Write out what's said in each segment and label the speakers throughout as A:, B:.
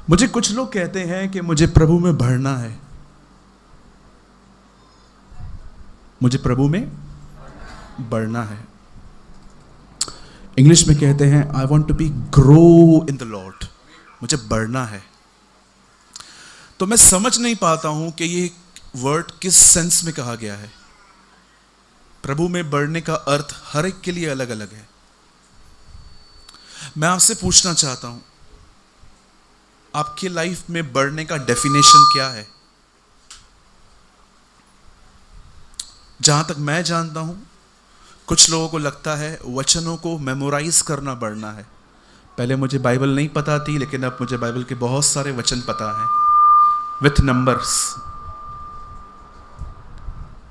A: मुझे कुछ लोग कहते हैं कि मुझे प्रभु में बढ़ना है, मुझे प्रभु में बढ़ना है। इंग्लिश में कहते हैं I want to be grow in the Lord, मुझे बढ़ना है। तो मैं समझ नहीं पाता हूं कि ये वर्ड किस सेंस में कहा गया है। प्रभु में बढ़ने का अर्थ हर एक के लिए अलग अलग है। मैं आपसे पूछना चाहता हूं, आपकी लाइफ में बढ़ने का डेफिनेशन क्या है? जहां तक मैं जानता हूं, कुछ लोगों को लगता है वचनों को मेमोराइज करना बढ़ना है। पहले मुझे बाइबल नहीं पता थी, लेकिन अब मुझे बाइबल के बहुत सारे वचन पता हैं विथ नंबर्स।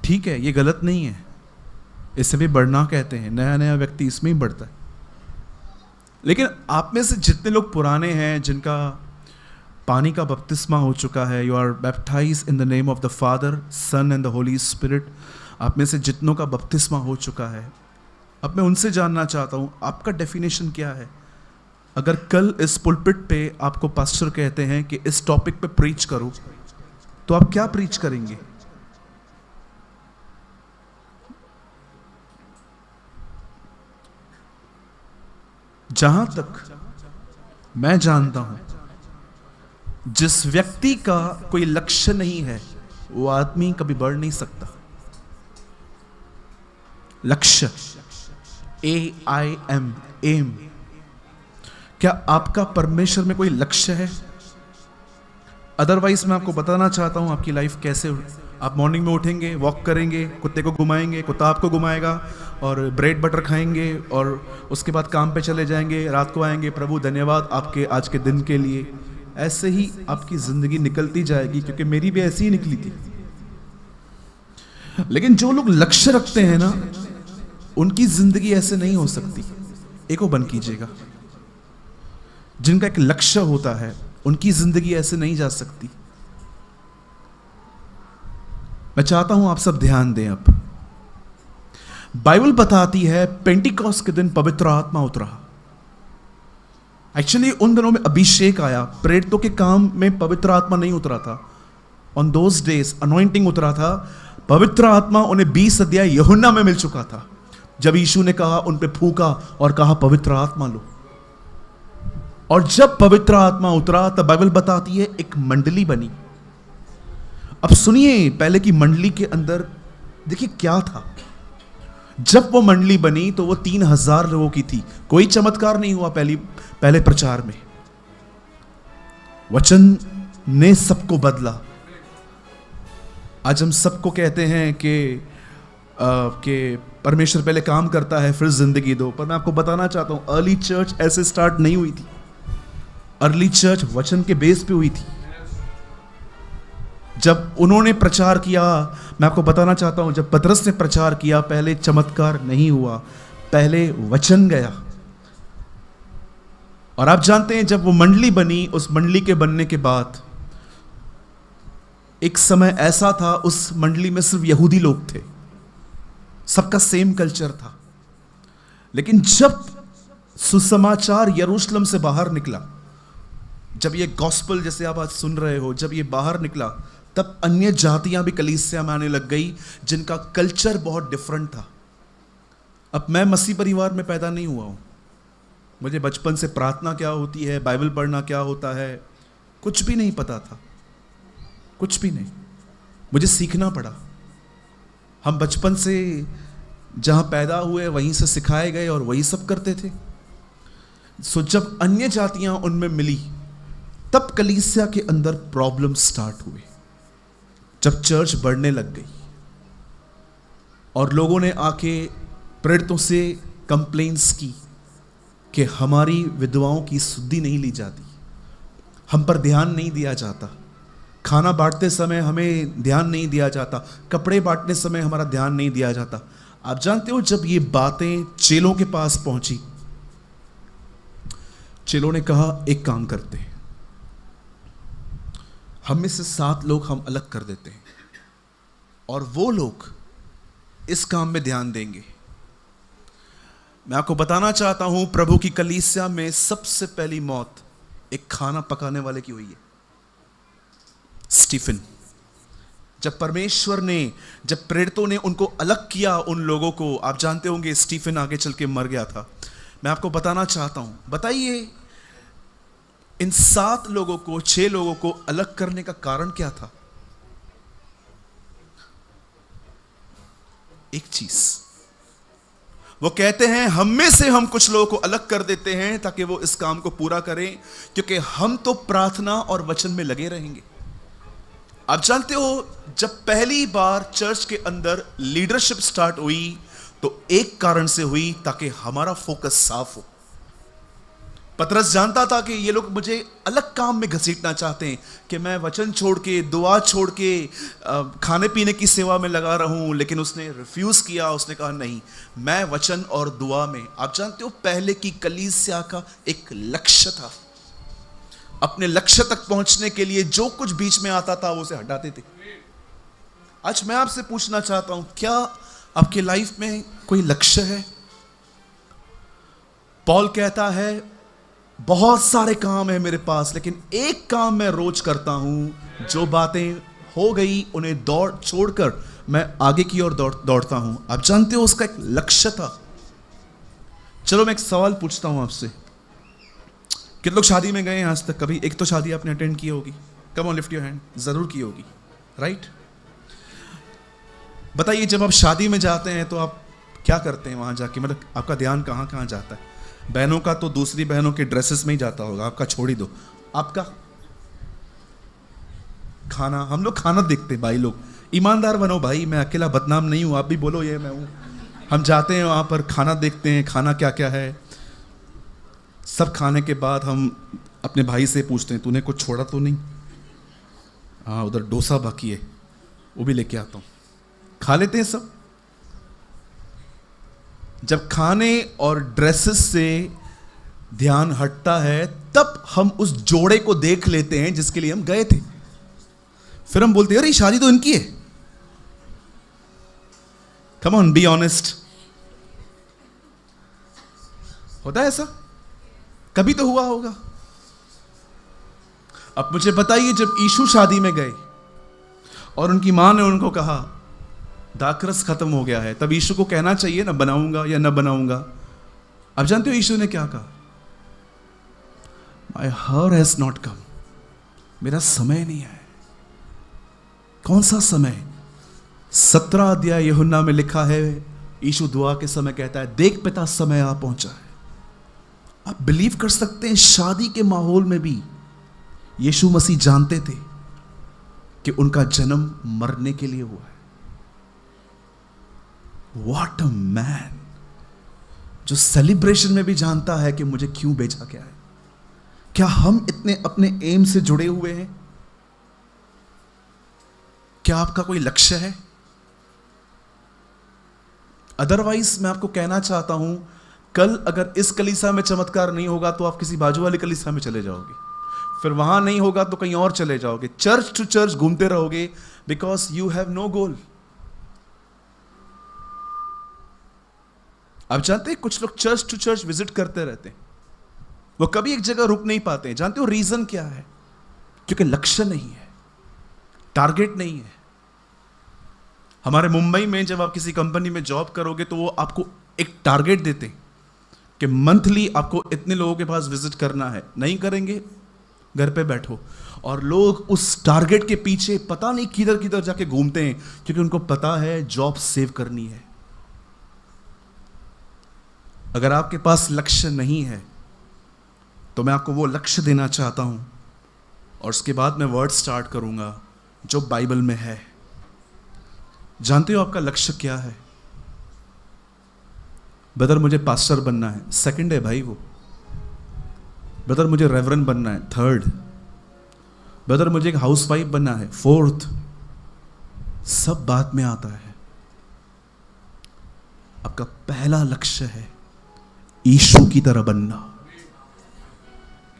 A: ठीक है, ये गलत नहीं है, इसे भी बढ़ना कहते हैं। नया नया व्यक्ति इसमें ही बढ़ता है। लेकिन आप में से जितने लोग पुराने हैं, जिनका पानी का बपतिस्मा हो चुका है, you are baptised in the name of the Father, Son and the Holy Spirit, आप में से जितनों का बपतिस्मा हो चुका है, अब मैं उनसे जानना चाहता हूं आपका डेफिनेशन क्या है। अगर कल इस पुलपिट पे आपको पास्टर कहते हैं कि इस टॉपिक पे प्रीच करो, तो आप क्या प्रीच करेंगे? जहां तक मैं जानता हूं, जिस व्यक्ति का कोई लक्ष्य नहीं है, वो आदमी कभी बढ़ नहीं सकता। लक्ष्य, AIM, एम। क्या आपका परमेश्वर में कोई लक्ष्य है? अदरवाइज मैं आपको बताना चाहता हूं आपकी लाइफ कैसे। आप मॉर्निंग में उठेंगे, वॉक करेंगे, कुत्ते को घुमाएंगे, कुत्ता आपको घुमाएगा, और ब्रेड बटर खाएंगे, और उसके बाद काम पे चले जाएंगे, रात को आएंगे, प्रभु धन्यवाद आपके आज के दिन के लिए। ऐसे ही आपकी जिंदगी निकलती जाएगी, क्योंकि मेरी भी ऐसी ही निकली थी। लेकिन जो लोग लक्ष्य रखते हैं ना, उनकी जिंदगी ऐसे नहीं हो सकती। एक को बंद कीजिएगा। जिनका एक लक्ष्य होता है, उनकी जिंदगी ऐसे नहीं जा सकती। मैं चाहता हूं आप सब ध्यान दें। अब बाइबल बताती है पेंटिकॉस्ट के दिन पवित्र आत्मा उतरा। एक्चुअली उन दिनों में अभिषेक आया, प्रेरितों के काम में पवित्र आत्मा नहीं उतरा था। ऑन दोज डेज अनॉइंटिंग उतरा था। पवित्र आत्मा उन्हें 20 अध्याय यूहन्ना में मिल चुका था, जब यीशु ने कहा, उन पे फूका और कहा पवित्र आत्मा लो। और जब पवित्र आत्मा उतरा, तब बाइबल बताती है एक मंडली बनी। अब सुनिए, पहले की मंडली के अंदर देखिए क्या था। जब वो मंडली बनी तो वो 3000 लोगों की थी। कोई चमत्कार नहीं हुआ पहले प्रचार में। वचन ने सबको बदला। आज हम सबको कहते हैं कि परमेश्वर पहले काम करता है, फिर जिंदगी दो। पर मैं आपको बताना चाहता हूं, अर्ली चर्च ऐसे स्टार्ट नहीं हुई थी। अर्ली चर्च वचन के बेस पे हुई थी। जब उन्होंने प्रचार किया, मैं आपको बताना चाहता हूं, जब पतरस ने प्रचार किया, पहले चमत्कार नहीं हुआ, पहले वचन गया। और आप जानते हैं, जब वो मंडली बनी, उस मंडली के बनने के बाद एक समय ऐसा था, उस मंडली में सिर्फ यहूदी लोग थे, सबका सेम कल्चर था। लेकिन जब सुसमाचार यरूशलेम से बाहर निकला, जब ये गॉस्पेल जैसे आप आज सुन रहे हो, जब ये बाहर निकला, तब अन्य जातियां भी कलीसिया में आने लग गई, जिनका कल्चर बहुत डिफरेंट था। अब मैं मसीह परिवार में पैदा नहीं हुआ हूं। मुझे बचपन से प्रार्थना क्या होती है, बाइबल पढ़ना क्या होता है, कुछ भी नहीं पता था। कुछ भी नहीं, मुझे सीखना पड़ा। हम बचपन से जहां पैदा हुए वहीं से सिखाए गए और वही सब करते थे। सो जब अन्य जातियां उनमें मिली, तब कलीसिया के अंदर प्रॉब्लम स्टार्ट हुए। जब चर्च बढ़ने लग गई और लोगों ने आके प्रेरितों से कंप्लेंट्स की कि हमारी विधवाओं की सुद्धि नहीं ली जाती, हम पर ध्यान नहीं दिया जाता, खाना बांटते समय हमें ध्यान नहीं दिया जाता, कपड़े बांटने समय हमारा ध्यान नहीं दिया जाता। आप जानते हो, जब ये बातें चेलों के पास पहुंची, चेलों ने कहा एक काम करते हैं, हम में से 7 लोग हम अलग कर देते हैं और वो लोग इस काम में ध्यान देंगे। मैं आपको बताना चाहता हूं, प्रभु की कलीसिया में सबसे पहली मौत एक खाना पकाने वाले की हुई है, स्टीफन। जब परमेश्वर ने, जब प्रेरितों ने उनको अलग किया, उन लोगों को, आप जानते होंगे स्टीफन आगे चल के मर गया था। मैं आपको बताना चाहता हूं, बताइए इन 7 लोगों को, 6 लोगों को अलग करने का कारण क्या था? एक चीज, वो कहते हैं हम में से हम कुछ लोगों को अलग कर देते हैं ताकि वो इस काम को पूरा करें, क्योंकि हम तो प्रार्थना और वचन में लगे रहेंगे। आप जानते हो जब पहली बार चर्च के अंदर लीडरशिप स्टार्ट हुई तो एक कारण से हुई, ताकि हमारा फोकस साफ हो। पतरस जानता था कि ये लोग मुझे अलग काम में घसीटना चाहते हैं, कि मैं वचन छोड़ के, दुआ छोड़ के खाने पीने की सेवा में लगा रहूं, लेकिन उसने रिफ्यूज किया। उसने कहा नहीं, मैं वचन और दुआ में। आप जानते हो पहले की कलीसिया का एक लक्ष्य था, अपने लक्ष्य तक पहुंचने के लिए जो कुछ बीच में आता था वो उसे हटाते थे। आज मैं आपसे पूछना चाहता हूं, क्या आपकी लाइफ में कोई लक्ष्य है? पॉल कहता है बहुत सारे काम है मेरे पास, लेकिन एक काम मैं रोज करता हूं, जो बातें हो गई उन्हें छोड़कर मैं आगे की ओर दौड़ता हूं। आप जानते हो उसका एक लक्ष्य था। चलो मैं एक सवाल पूछता हूं आपसे, कितने लोग शादी में गए हैं आज तक? कभी एक तो शादी आपने अटेंड की होगी। Come on lift your hand. जरूर की होगी, राइट? बताइए जब आप शादी में जाते हैं तो आप क्या करते हैं वहां जाके? मतलब आपका ध्यान कहां कहां जाता है? बहनों का तो दूसरी बहनों के ड्रेसेस में ही जाता होगा, आपका छोड़ ही दो। आपका खाना, हम लोग खाना देखते हैं भाई। लोग ईमानदार बनो भाई, मैं अकेला बदनाम नहीं हूं, आप भी बोलो ये मैं हूं। हम जाते हैं वहां पर, खाना देखते हैं, खाना क्या क्या है। सब खाने के बाद हम अपने भाई से पूछते हैं तूने कुछ छोड़ा तो नहीं? हाँ, उधर डोसा बाकी है, वो भी लेके आता हूं। खा लेते हैं सब। जब खाने और ड्रेसेस से ध्यान हटता है तब हम उस जोड़े को देख लेते हैं जिसके लिए हम गए थे। फिर हम बोलते हैं अरे शादी तो इनकी है। Come on, be honest. होता है ऐसा? कभी तो हुआ होगा। अब मुझे बताइए, जब यीशु शादी में गए और उनकी मां ने उनको कहा दाखरस खत्म हो गया है, तब यीशु को कहना चाहिए ना बनाऊंगा या ना बनाऊंगा। आप जानते हो यीशु ने क्या कहा? माई हॉर हैज नॉट कम, मेरा समय नहीं है। कौन सा समय? 17 अध्याय यूहन्ना में लिखा है, यीशु दुआ के समय कहता है देख पिता समय आ पहुंचा है। आप बिलीव कर सकते हैं शादी के माहौल में भी यीशु मसीह जानते थे कि उनका जन्म मरने के लिए हुआ है। What a man, जो सेलिब्रेशन में भी जानता है कि मुझे क्यों भेजा गया है। क्या हम इतने अपने एम से जुड़े हुए हैं? क्या आपका कोई लक्ष्य है? अदरवाइज मैं आपको कहना चाहता हूं, कल अगर इस कलीसिया में चमत्कार नहीं होगा तो आप किसी बाजू वाली कलीसिया में चले जाओगे, फिर वहां नहीं होगा तो कहीं और चले जाओगे, चर्च टू चर्च घूमते रहोगे, बिकॉज यू हैव नो गोल। आप जानते हैं कुछ लोग चर्च टू चर्च विजिट करते रहते हैं, वो कभी एक जगह रुक नहीं पाते हैं। जानते हो रीजन क्या है? क्योंकि लक्ष्य नहीं है, टारगेट नहीं है। हमारे मुंबई में जब आप किसी कंपनी में जॉब करोगे तो वो आपको एक टारगेट देते हैं कि मंथली आपको इतने लोगों के पास विजिट करना है। नहीं करेंगे, घर पे बैठो। और लोग उस टारगेट के पीछे पता नहीं किधर किधर जाके घूमते हैं, क्योंकि उनको पता है जॉब सेव करनी है। अगर आपके पास लक्ष्य नहीं है तो मैं आपको वो लक्ष्य देना चाहता हूं, और उसके बाद मैं वर्ड स्टार्ट करूंगा जो बाइबल में है। जानते हो आपका लक्ष्य क्या है? ब्रदर मुझे पास्टर बनना है, सेकंड है भाई वो। ब्रदर मुझे रेवरेंड बनना है, थर्ड। ब्रदर मुझे एक हाउसवाइफ बनना है, फोर्थ। सब बाद में आता है। आपका पहला लक्ष्य है यीशु की तरह बनना।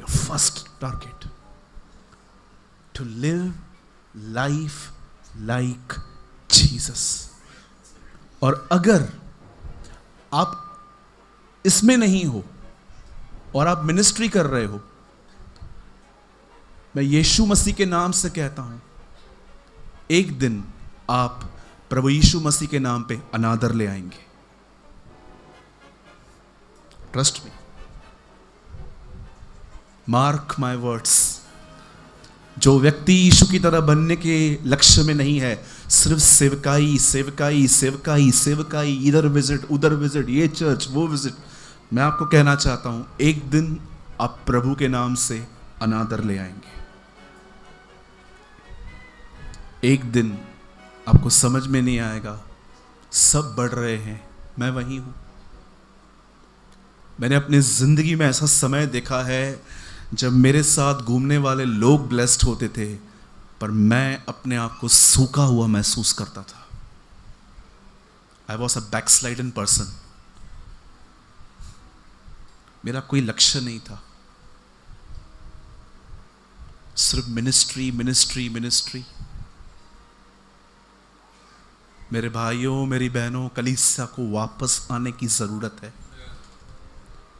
A: Your first target, to live life like Jesus. और अगर आप इसमें नहीं हो और आप मिनिस्ट्री कर रहे हो, मैं यीशु मसीह के नाम से कहता हूं, एक दिन आप प्रभु यीशु मसीह के नाम पे अनादर ले आएंगे। Trust me, mark my words. जो व्यक्ति यीशु की तरह बनने के लक्ष्य में नहीं है, सिर्फ सेवकाई सेवकाई सेवकाई सेवकाई, इधर विजिट उधर विजिट, ये चर्च वो विजिट, मैं आपको कहना चाहता हूं, एक दिन आप प्रभु के नाम से अनादर ले आएंगे। एक दिन आपको समझ में नहीं आएगा, सब बढ़ रहे हैं, मैं वही हूं। मैंने अपनी जिंदगी में ऐसा समय देखा है जब मेरे साथ घूमने वाले लोग ब्लेस्ड होते थे, पर मैं अपने आप को सूखा हुआ महसूस करता था। I was a backslidden person. मेरा कोई लक्ष्य नहीं था, सिर्फ मिनिस्ट्री मिनिस्ट्री मिनिस्ट्री। मेरे भाइयों मेरी बहनों, कलीसिया को वापस आने की जरूरत है।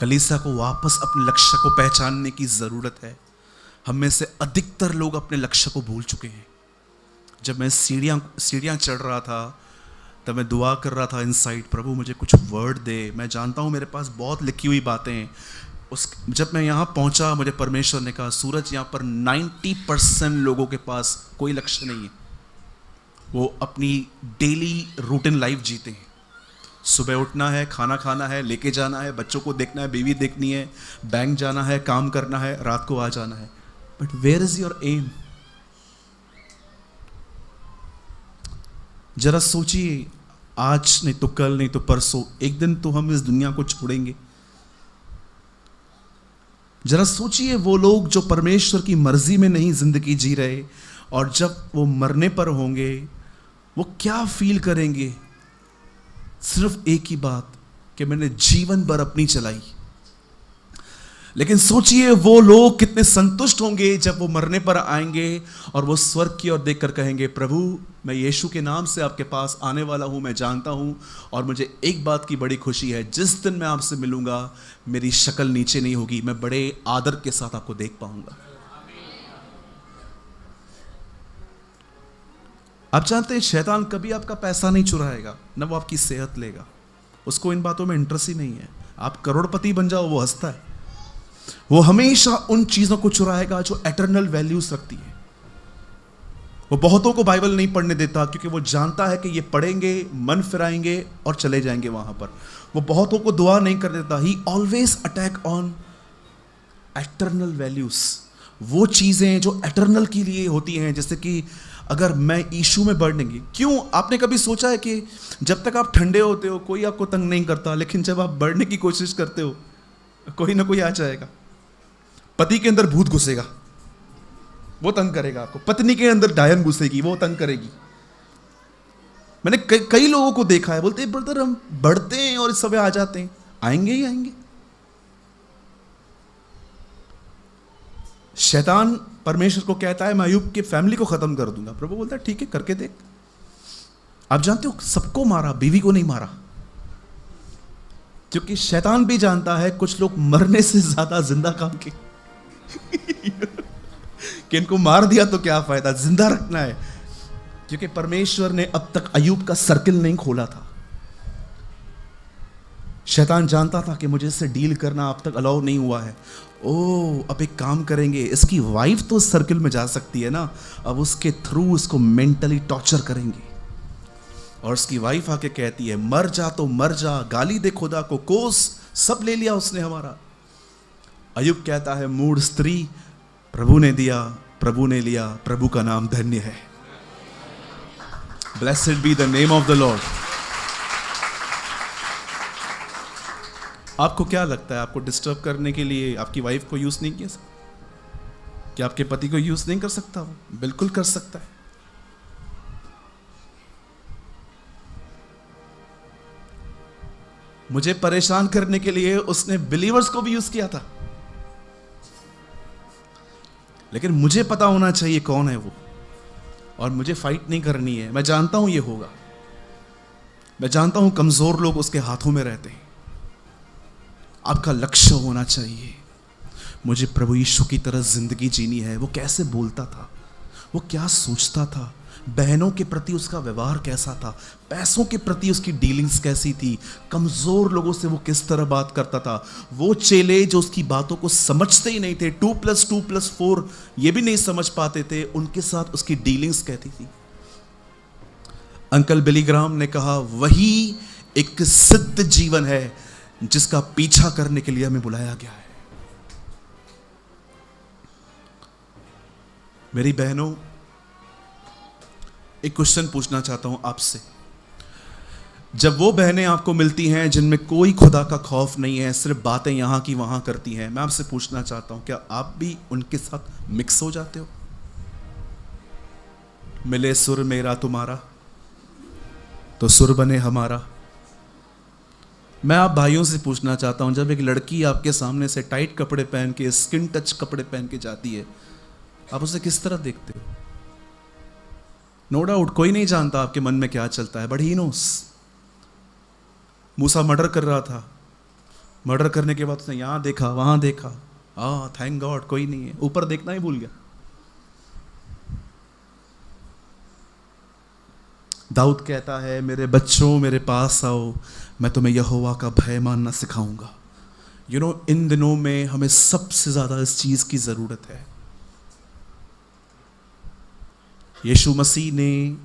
A: कलीसिया को वापस अपने लक्ष्य को पहचानने की जरूरत है। हम में से अधिकतर लोग अपने लक्ष्य को भूल चुके हैं। जब मैं सीढ़ियां चढ़ रहा था तब मैं दुआ कर रहा था इनसाइड, प्रभु मुझे कुछ वर्ड दे। मैं जानता हूं मेरे पास बहुत लिखी हुई बातें हैं। जब मैं यहाँ पहुंचा, मुझे परमेश्वर ने कहा, सूरज, यहाँ पर 90% लोगों के पास कोई लक्ष्य नहीं है। वो अपनी डेली रूटीन लाइफ जीते हैं। सुबह उठना है, खाना खाना है, लेके जाना है, बच्चों को देखना है, बीवी देखनी है, बैंक जाना है, काम करना है, रात को आ जाना है। But where is your aim? जरा सोचिए, आज नहीं तो कल, नहीं तो परसों, एक दिन तो हम इस दुनिया को छोड़ेंगे। जरा सोचिए, वो लोग जो परमेश्वर की मर्जी में नहीं जिंदगी जी रहे, और जब वो मरने पर होंगे, वो क्या फील करेंगे? सिर्फ एक ही बात कि मैंने जीवन भर अपनी चलाई। लेकिन सोचिए वो लोग कितने संतुष्ट होंगे जब वो मरने पर आएंगे और वो स्वर्ग की ओर देखकर कहेंगे, प्रभु मैं यीशु के नाम से आपके पास आने वाला हूं, मैं जानता हूं, और मुझे एक बात की बड़ी खुशी है, जिस दिन मैं आपसे मिलूंगा मेरी शक्ल नीचे नहीं होगी, मैं बड़े आदर के साथ आपको देख पाऊंगा। आप जानते हैं शैतान कभी आपका पैसा नहीं चुराएगा, न वो आपकी सेहत लेगा, उसको इन बातों में इंटरेस्ट ही नहीं है। आप करोड़पति बन जाओ, वो हंसता है। वो हमेशा उन चीजों को चुराएगा जो एटर्नल वैल्यूज रखती है। वो बहुतों को बाइबल नहीं पढ़ने देता क्योंकि वो जानता है कि ये पढ़ेंगे, मन फिराएंगे और चले जाएंगे वहां पर। वो बहुतों को दुआ नहीं कर देता। ही always attack on eternal values, वो चीजें जो एटर्नल के लिए होती हैं। जैसे कि अगर मैं यीशु में बढ़ेंगे, क्यों? आपने कभी सोचा है कि जब तक आप ठंडे होते हो कोई आपको तंग नहीं करता, लेकिन जब आप बढ़ने की कोशिश करते हो कोई ना कोई आ जाएगा। पति के अंदर भूत घुसेगा, वो तंग करेगा आपको। पत्नी के अंदर डायन घुसेगी, वो तंग करेगी। मैंने कई लोगों को देखा है, बोलते हैं ब्रदर हम बढ़ते हैं और इस समय आ जाते हैं। आएंगे ही आएंगे। शैतान परमेश्वर को कहता है मैं अय्यूब की फैमिली को खत्म कर दूंगा। प्रभु बोलता है ठीक है, करके देख। आप जानते हो सबको मारा, बीवी को नहीं मारा, क्योंकि शैतान भी जानता है कुछ लोग मरने से ज्यादा जिंदा काम के कि इनको मार दिया तो क्या फायदा, जिंदा रखना है। क्योंकि परमेश्वर ने अब तक अय्यूब का सर्किल नहीं खोला था। शैतान जानता था कि मुझे इससे डील करना अब तक अलाउ नहीं हुआ है। ओ, अब एक काम करेंगे, इसकी वाइफ तो सर्किल में जा सकती है ना, अब उसके थ्रू उसको मेंटली टॉर्चर करेंगे। और उसकी वाइफ आके कहती है मर जा तो मर जा, गाली दे खुदा को, कोस, सब ले लिया उसने हमारा। अय्यूब कहता है मूढ़ स्त्री, प्रभु ने दिया, प्रभु ने लिया, प्रभु का नाम धन्य है। Blessed be the name of the Lord. आपको क्या लगता है, आपको डिस्टर्ब करने के लिए आपकी वाइफ को यूज नहीं किया? क्या आपके पति को यूज नहीं कर सकता? वो बिल्कुल कर सकता है। मुझे परेशान करने के लिए उसने बिलीवर्स को भी यूज किया था, लेकिन मुझे पता होना चाहिए कौन है वो, और मुझे फाइट नहीं करनी है। मैं जानता हूं ये होगा, मैं जानता हूं कमजोर लोग उसके हाथों में रहते हैं। आपका लक्ष्य होना चाहिए। मुझे प्रभु यीशु की तरह जिंदगी जीनी है। वो कैसे बोलता था, वो क्या सोचता था, बहनों के प्रति उसका व्यवहार कैसा था, पैसों के प्रति उसकी डीलिंग्स कैसी थी, कमजोर लोगों से वो किस तरह बात करता था। वो चेले जो उसकी बातों को समझते ही नहीं थे, 2+2+4 ये भी नहीं समझ पाते थे, उनके साथ उसकी डीलिंग्स कैसी थी। अंकल बिली ग्राहम ने कहा, वही एक सिद्ध जीवन है जिसका पीछा करने के लिए हमें बुलाया गया है। मेरी बहनों, एक क्वेश्चन पूछना चाहता हूं आपसे। जब वो बहनें आपको मिलती हैं जिनमें कोई खुदा का खौफ नहीं है, सिर्फ बातें यहां की वहां करती हैं, मैं आपसे पूछना चाहता हूं, क्या आप भी उनके साथ मिक्स हो जाते हो? मिले सुर मेरा तुम्हारा तो सुर बने हमारा। मैं आप भाइयों से पूछना चाहता हूं, जब एक लड़की आपके सामने से टाइट कपड़े पहन के, स्किन टच कपड़े पहन के जाती है, आप उसे किस तरह देखते हो? नो डाउट कोई नहीं जानता आपके मन में क्या चलता है, but he knows. Musa murder कर रहा था, मर्डर करने के बाद उसने यहां देखा वहां देखा, थैंक गॉड कोई नहीं है, ऊपर देखना ही भूल गया। दाऊद कहता है, मेरे बच्चों मेरे पास आओ, मैं तुम्हें यहोवा का भय मानना सिखाऊंगा। इन दिनों में हमें सबसे ज्यादा इस चीज की जरूरत है। यीशु मसीह ने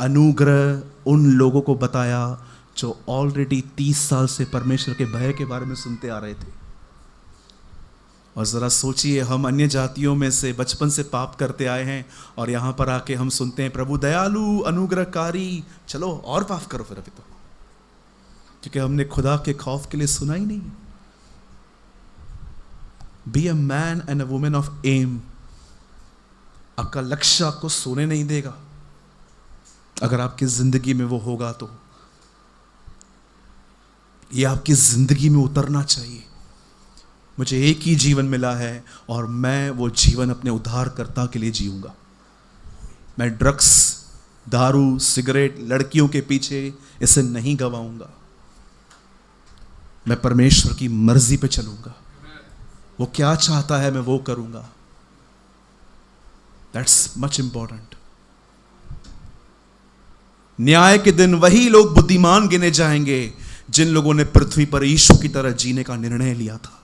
A: अनुग्रह उन लोगों को बताया जो ऑलरेडी 30 साल से परमेश्वर के भय के बारे में सुनते आ रहे थे। और जरा सोचिए, हम अन्य जातियों में से बचपन से पाप करते आए हैं और यहां पर आके हम सुनते हैं प्रभु दयालु अनुग्रहकारी, चलो और पाप करो फिर। अभी तो क्योंकि हमने खुदा के खौफ के लिए सुना ही नहीं। Be a man and a woman of aim. आपका लक्ष्य आपको सोने नहीं देगा। अगर आपकी जिंदगी में वो होगा तो ये आपकी जिंदगी में उतरना चाहिए। मुझे एक ही जीवन मिला है और मैं वो जीवन अपने उद्धारकर्ता के लिए जीऊंगा। मैं ड्रग्स, दारू, सिगरेट, लड़कियों के पीछे इसे नहीं गवाऊंगा। मैं परमेश्वर की मर्जी पे चलूंगा। वो क्या चाहता है मैं वो करूंगा। That's much important. न्याय के दिन वही लोग बुद्धिमान गिने जाएंगे जिन लोगों ने पृथ्वी पर यीशु की तरह जीने का निर्णय लिया था।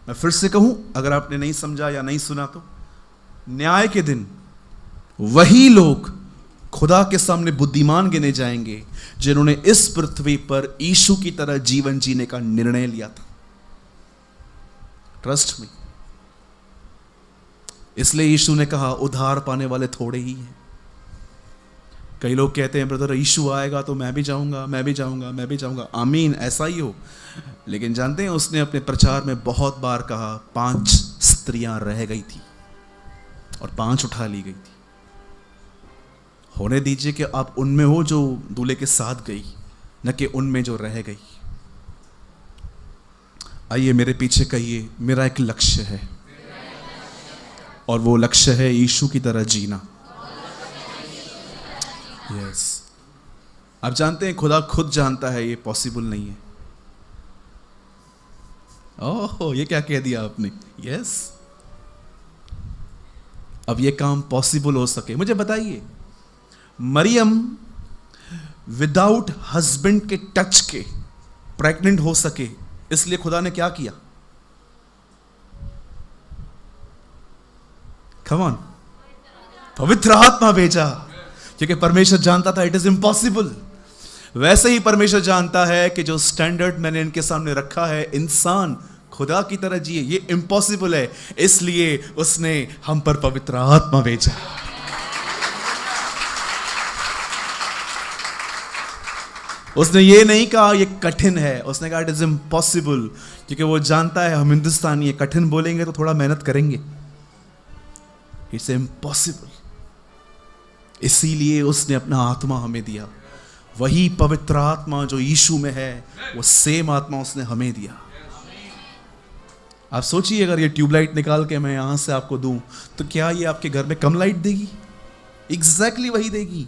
A: मैं फिर से कहूं, अगर आपने नहीं समझा या नहीं सुना तो, न्याय के दिन वही लोग खुदा के सामने बुद्धिमान गिने जाएंगे जिन्होंने इस पृथ्वी पर यीशु की तरह जीवन जीने का निर्णय लिया था। Trust me. इसलिए यीशु ने कहा उद्धार पाने वाले थोड़े ही हैं। कई लोग कहते हैं ब्रदर यीशु आएगा तो मैं भी जाऊंगा, मैं भी जाऊंगा, मैं भी जाऊंगा। आमीन, ऐसा ही हो। लेकिन जानते हैं उसने अपने प्रचार में बहुत बार कहा 5 स्त्रियां रह गई थी और 5 उठा ली गई थी। होने दीजिए कि आप उनमें हो जो दूल्हे के साथ गई, न कि उनमें जो रह गई। आइए मेरे पीछे कहिए, मेरा एक लक्ष्य है और वो लक्ष्य है यीशु की तरह जीना। यस। आप जानते हैं खुदा खुद जानता है ये पॉसिबल नहीं है। ओह, ये क्या कह दिया आपने? यस। अब ये काम पॉसिबल हो सके, मुझे बताइए, मरियम विदाउट हस्बैंड के टच के प्रेग्नेंट हो सके, इसलिए खुदा ने क्या किया? कम ऑन, पवित्र आत्मा भेजा, क्योंकि परमेश्वर जानता था इट इज इम्पॉसिबल। वैसे ही परमेश्वर जानता है कि जो स्टैंडर्ड मैंने इनके सामने रखा है, इंसान खुदा की तरह जिए, ये इम्पॉसिबल है। इसलिए उसने हम पर पवित्र आत्मा भेजा। उसने ये नहीं कहा ये कठिन है, उसने कहा इट इज इम्पॉसिबल, क्योंकि वो जानता है हम हिंदुस्तानी है, कठिन बोलेंगे तो थोड़ा मेहनत करेंगे। It's impossible. इसीलिए उसने अपना आत्मा हमें दिया। वही पवित्र आत्मा जो यीशु में है, वो सेम आत्मा उसने हमें दिया। आप सोचिए, अगर ये ट्यूबलाइट निकाल के मैं यहां से आपको दूं तो क्या ये आपके घर में कम लाइट देगी? एग्जैक्टली वही देगी।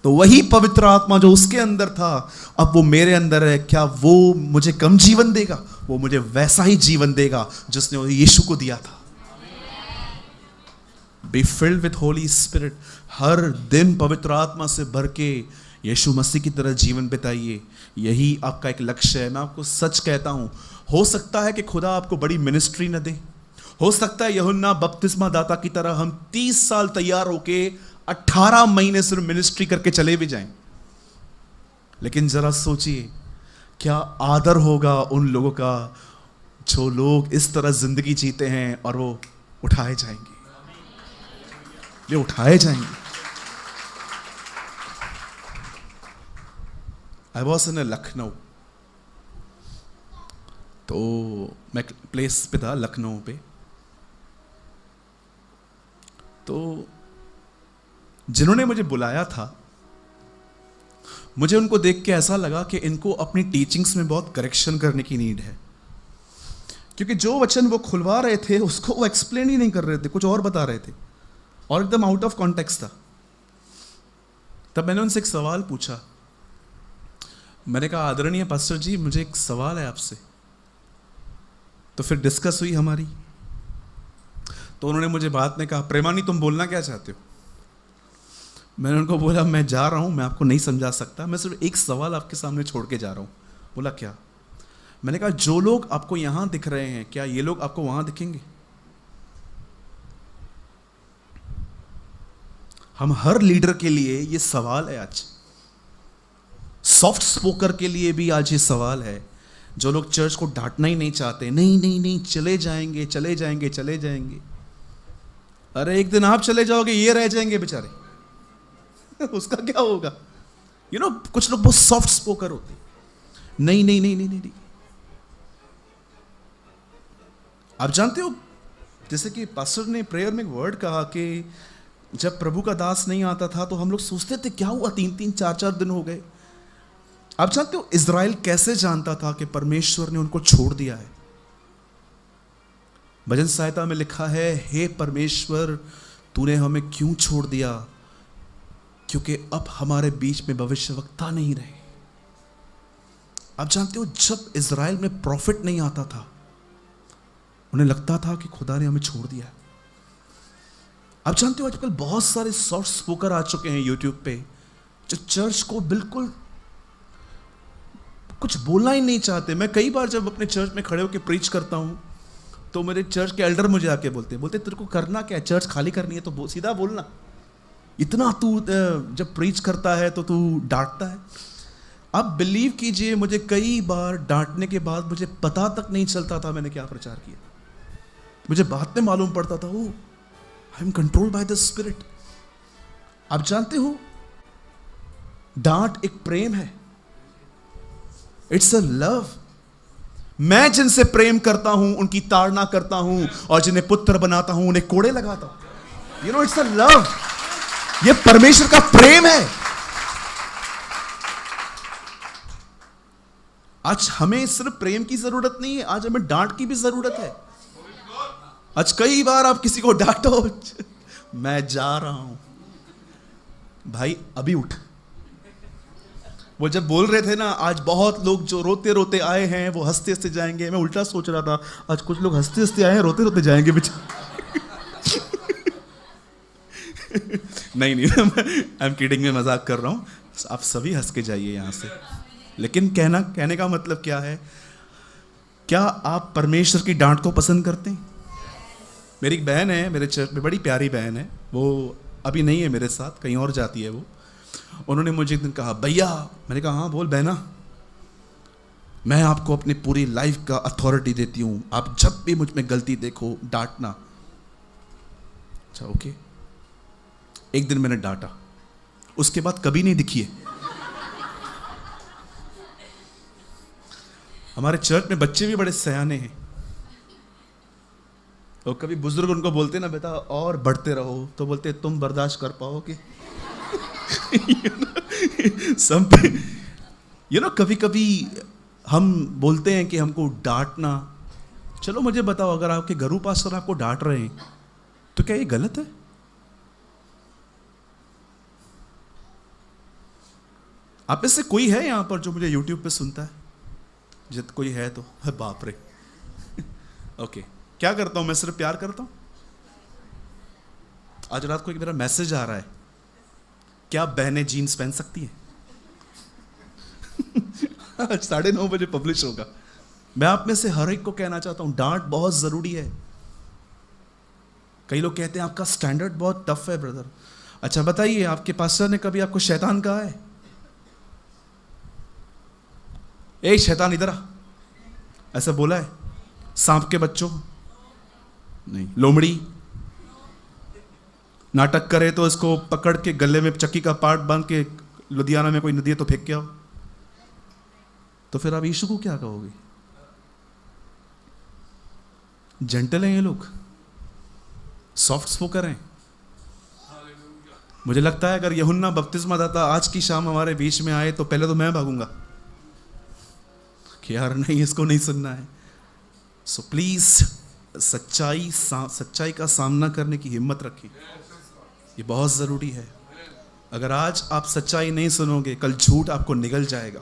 A: तो वही पवित्र आत्मा जो उसके अंदर था अब वो मेरे अंदर है। क्या वो मुझे कम जीवन देगा? वो मुझे वैसा ही जीवन देगा जिसने यीशु को दिया था। Be filled with holy spirit. हर दिन पवित्र आत्मा से भर के यीशु मसीह की तरह जीवन बिताइए। यही आपका एक लक्ष्य है। मैं आपको सच कहता हूं, हो सकता है कि खुदा आपको बड़ी मिनिस्ट्री न दे। हो सकता है यूहन्ना बपतिस्मा दाता की तरह हम 30 साल तैयार होके 18 महीने सिर्फ मिनिस्ट्री करके चले भी जाएं। लेकिन जरा सोचिए, क्या आदर होगा उन लोगों का जो लोग इस तरह जिंदगी जीते हैं और वो उठाए जाएंगे, वे उठाए जाएंगे। आई वॉज इन लखनऊ, तो मैं प्लेस पे था लखनऊ पे। तो जिन्होंने मुझे बुलाया था, मुझे उनको देख के ऐसा लगा कि इनको अपनी टीचिंग्स में बहुत करेक्शन करने की नीड है, क्योंकि जो वचन वो खुलवा रहे थे उसको वो एक्सप्लेन ही नहीं कर रहे थे, कुछ और बता रहे थे और एकदम आउट ऑफ कॉन्टेक्स्ट था। तब मैंने उनसे एक सवाल पूछा। मैंने कहा, आदरणीय पास्टर जी, मुझे एक सवाल है आपसे। तो फिर डिस्कस हुई हमारी। तो उन्होंने मुझे बाद में कहा, प्रेमानी तुम बोलना क्या चाहते हो? मैंने उनको बोला, मैं जा रहा हूं, मैं आपको नहीं समझा सकता, मैं सिर्फ एक सवाल आपके सामने छोड़ के जा रहा हूं। बोला, क्या? मैंने कहा, जो लोग आपको यहां दिख रहे हैं, क्या ये लोग आपको वहां दिखेंगे? हम हर लीडर के लिए ये सवाल है आज। सॉफ्ट स्पोकर के लिए भी आज ये सवाल है। जो लोग चर्च को डांटना ही नहीं चाहते, नहीं नहीं नहीं, चले जाएंगे चले जाएंगे चले जाएंगे। अरे एक दिन आप चले जाओगे, ये रह जाएंगे बेचारे उसका क्या होगा? यू नो, कुछ लोग बहुत सॉफ्ट स्पोकर होते, नहीं नहीं नहीं नहीं नहीं, नहीं। आप जानते हो, जैसे कि पास्टर ने प्रेयर में एक वर्ड कहा कि जब प्रभु का दास नहीं आता था तो हम लोग सोचते थे क्या हुआ, 3-3 4-4 दिन हो गए। आप जानते हो इज़राइल कैसे जानता था कि परमेश्वर ने उनको छोड़ दिया है? भजन सहायता में लिखा है, हे परमेश्वर तूने हमें क्यों छोड़ दिया? क्योंकि अब हमारे बीच में भविष्यवक्ता नहीं रहे। आप जानते हो, जब इज़राइल में प्रॉफिट नहीं आता था, उन्हें लगता था कि खुदा ने हमें छोड़ दिया। आप जानते हो, आजकल बहुत सारे सॉफ्ट स्पोकर आ चुके हैं यूट्यूब पे, जो चर्च को बिल्कुल कुछ बोलना ही नहीं चाहते। मैं कई बार जब अपने चर्च में खड़े होकर प्रीच करता हूं, तो मेरे चर्च के एल्डर मुझे आके बोलते तेरे को करना क्या है? चर्च खाली करनी है तो सीधा बोलना, इतना तू जब प्रीच करता है तो तू डांटता है। आप बिलीव कीजिए, मुझे कई बार डांटने के बाद मुझे पता तक नहीं चलता था मैंने क्या प्रचार किया। मुझे बाद में मालूम पड़ता था, oh I am controlled by the spirit. आप जानते हो, डांट एक प्रेम है, इट्स अ लव। मैं जिनसे प्रेम करता हूं उनकी ताड़ना करता हूं, और जिन्हें पुत्र बनाता हूं उन्हें कोड़े लगाता हूं। You know, it's a love. ये परमेश्वर का प्रेम है। आज हमें सिर्फ प्रेम की जरूरत नहीं है, आज हमें डांट की भी जरूरत है। आज कई बार आप किसी को डांटो, मैं जा रहा हूं, भाई अभी उठ। वो जब बोल रहे थे ना, आज बहुत लोग जो रोते रोते आए हैं वो हंसते हंसते जाएंगे। मैं उल्टा सोच रहा था, आज कुछ लोग हंसते हंसते आए हैं, रोते रोते जाएंगे बेचारे। नहीं आई एम किडिंग, में मजाक कर रहा हूं। आप सभी हंस के जाइए यहां से। लेकिन कहने का मतलब क्या है? क्या आप परमेश्वर की डांट को पसंद करते हैं? मेरी एक बहन है मेरे चर्च में, बड़ी प्यारी बहन है, वो अभी नहीं है मेरे साथ, कहीं और जाती है वो। उन्होंने मुझे एक दिन कहा, भैया, मैंने कहा हाँ बोल बहना, मैं आपको अपनी पूरी लाइफ का अथॉरिटी देती हूं, आप जब भी मुझ में गलती देखो डांटना। अच्छा ओके। एक दिन मैंने डांटा, उसके बाद कभी नहीं दिखी है। हमारे चर्च में बच्चे भी बड़े सयाने हैं, और कभी बुजुर्ग उनको बोलते ना, बेटा और बढ़ते रहो, तो बोलते तुम बर्दाश्त कर पाओगे? यू नो, कभी कभी हम बोलते हैं कि हमको डांटना। चलो मुझे बताओ, अगर आपके घरू पास्टर आपको डांट रहे हैं तो क्या ये गलत है? आप में से कोई है यहाँ पर जो मुझे यूट्यूब पे सुनता है? जित कोई है तो बाप रे। ओके, क्या करता हूँ मैं? सिर्फ प्यार करता हूँ। आज रात को एक मेरा मैसेज आ रहा है, क्या बहनें जीन्स पहन सकती हैं? आज 9:30 बजे पब्लिश होगा। मैं आप में से हर एक को कहना चाहता हूं, डांट बहुत जरूरी है। कई लोग कहते हैं आपका स्टैंडर्ड बहुत टफ है ब्रदर। अच्छा बताइए, आपके पास्टर ने कभी आपको शैतान कहा है? ए शैतान इधर आ, ऐसा बोला है? सांप के बच्चों नहीं। लोमड़ी नाटक करे तो इसको पकड़ के गले में चक्की का पार्ट बांध के लुधियाना में कोई नदी है तो फेंक के आओ। तो फिर आप यीशु को क्या कहोगे? जेंटल हैं ये लोग, सॉफ्ट स्पोकर हैं। मुझे लगता है अगर यूहन्ना बपतिस्मा दाता आज की शाम हमारे बीच में आए तो पहले तो मैं भागूंगा कि यार नहीं, इसको नहीं सुनना है। सो प्लीज सच्चाई का सामना करने की हिम्मत रखिए, ये बहुत जरूरी है। अगर आज आप सच्चाई नहीं सुनोगे, कल झूठ आपको निगल जाएगा।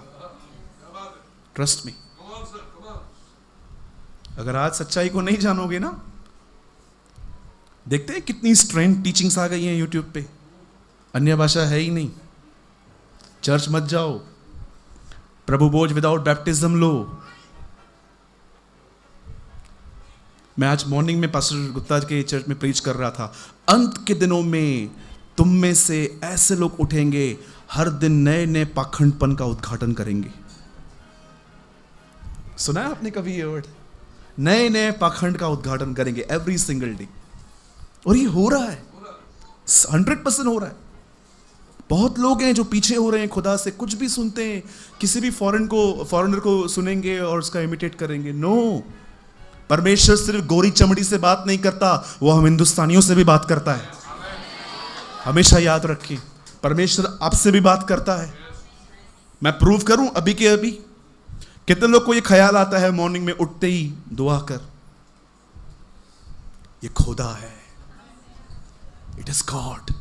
A: Trust me. अगर आज सच्चाई को नहीं जानोगे ना, देखते हैं कितनी स्ट्रेंथ टीचिंग्स आ गई हैं यूट्यूब पे। अन्य भाषा है ही नहीं, चर्च मत जाओ, प्रभु बोझ विदाउट बैप्टिज्म लो। मैं आज मॉर्निंग में पास्टर गुप्ता के चर्च में प्रीच कर रहा था, अंत के दिनों में तुम में से ऐसे लोग उठेंगे, हर दिन नए नए पाखंडपन का उद्घाटन करेंगे। सुना है आपने कभी ये वर्ड? नए नए पाखंड का उद्घाटन करेंगे एवरी सिंगल डे। और ये हो रहा है, 100% हो रहा है। बहुत लोग हैं जो पीछे हो रहे हैं खुदा से, कुछ भी सुनते हैं, किसी भी फॉरेनर को सुनेंगे और उसका इमिटेट करेंगे। नो, परमेश्वर सिर्फ गोरी चमड़ी से बात नहीं करता, वो हम हिंदुस्तानियों से भी बात करता है। हमेशा याद रखिए, परमेश्वर आपसे भी बात करता है। मैं प्रूव करूं अभी के अभी। कितने लोग को ये ख्याल आता है मॉर्निंग में उठते ही दुआ कर, ये खुदा है, इट इज गॉड।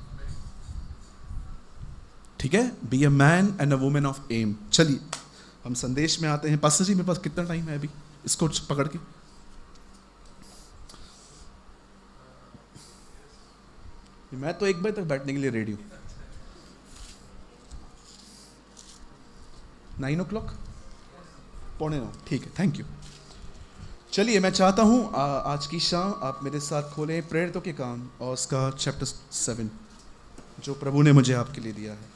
A: ठीक है, be a man and a woman of aim. चलिए हम संदेश में आते हैं। पास्टर जी मेरे पास कितना टाइम है अभी? इसको पकड़ के मैं तो 1 बजे तक बैठने के लिए रेडी हूं। 9 o'clock, 9:15, ठीक है, थैंक यू। चलिए मैं चाहता हूं आज की शाम आप मेरे साथ खोलें प्रेरितों के काम और उसका चैप्टर 7 जो प्रभु ने मुझे आपके लिए दिया है।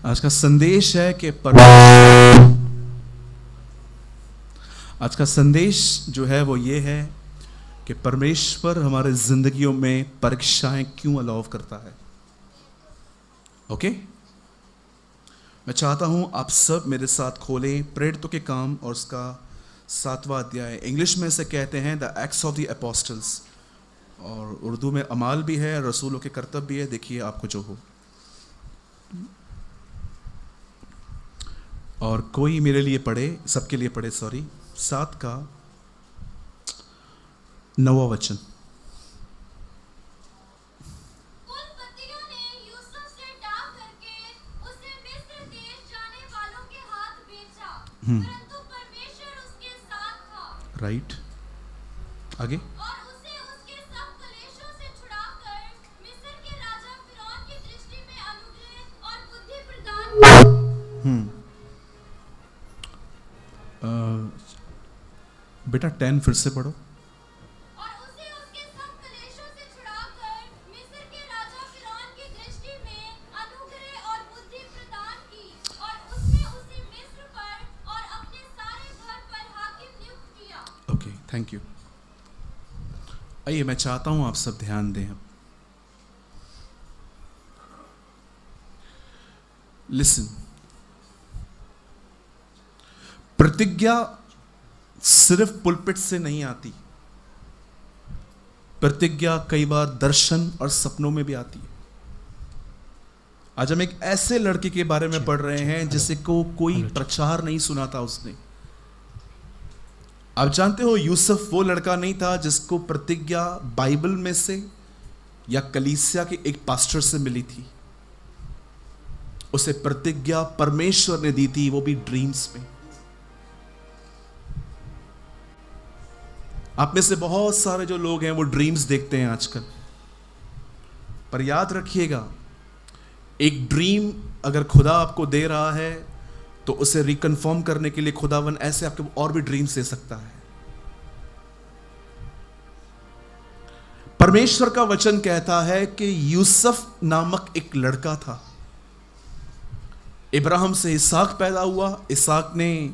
A: आज का संदेश है कि आज का संदेश जो है वो ये है कि परमेश्वर हमारे जिंदगियों में परीक्षाएं क्यों अलाउ करता है। ओके, मैं चाहता हूं आप सब मेरे साथ खोलें प्रेरितों के काम और उसका 7वां अध्याय। इंग्लिश में से कहते हैं the acts of the apostles, और उर्दू में अमाल भी है, रसूलों के कर्तव्य भी है। देखिए आपको जो हो। और कोई मेरे लिए पढ़े, सबके लिए पढ़े, सॉरी, 7 का 9वां वचन।
B: कुलपतियों ने यूसुफ से डाक करके उसे मिस्र देश जाने वालों के हाथ बेचा, परंतु परमेश्वर उसके साथ था।
A: राइट, आगे।
B: और उसे उसके सब क्लेशों से छुड़ाकर मिस्र के राजा फिरौन की दृष्टि में अनुग्रह और बुद्धि प्रदान।
A: बेटा 10 फिर से पढ़ो।
B: और उसे उसके सब क्लेशों से छुड़ाकर मिस्र के राजा फिरौन की दृष्टि में अनुग्रह और बुद्धि प्रदान की, और उसने उसे मिस्र पर और अपने सारे घर पर हाकिम नियुक्त किया।
A: Okay, thank you. आइए मैं चाहता हूं आप सब ध्यान दें। लिसन, प्रतिज्ञा सिर्फ पुलपिट से नहीं आती। प्रतिज्ञा कई बार दर्शन और सपनों में भी आती है। आज हम एक ऐसे लड़के के बारे में पढ़ रहे हैं जिसे को कोई प्रचार नहीं सुना था उसने। आप जानते हो यूसुफ वो लड़का नहीं था जिसको प्रतिज्ञा बाइबल में से या कलीसिया के एक पास्टर से मिली थी। उसे प्रतिज्ञा परमेश्वर ने दी थी, वो भी ड्रीम्स में। आप में से बहुत सारे जो लोग हैं वो ड्रीम्स देखते हैं आजकल, पर याद रखिएगा एक ड्रीम अगर खुदा आपको दे रहा है तो उसे रिकन्फर्म करने के लिए खुदावन ऐसे आपके और भी ड्रीम्स दे सकता है। परमेश्वर का वचन कहता है कि यूसुफ नामक एक लड़का था। इब्राहिम से इसहाक पैदा हुआ, इसहाक ने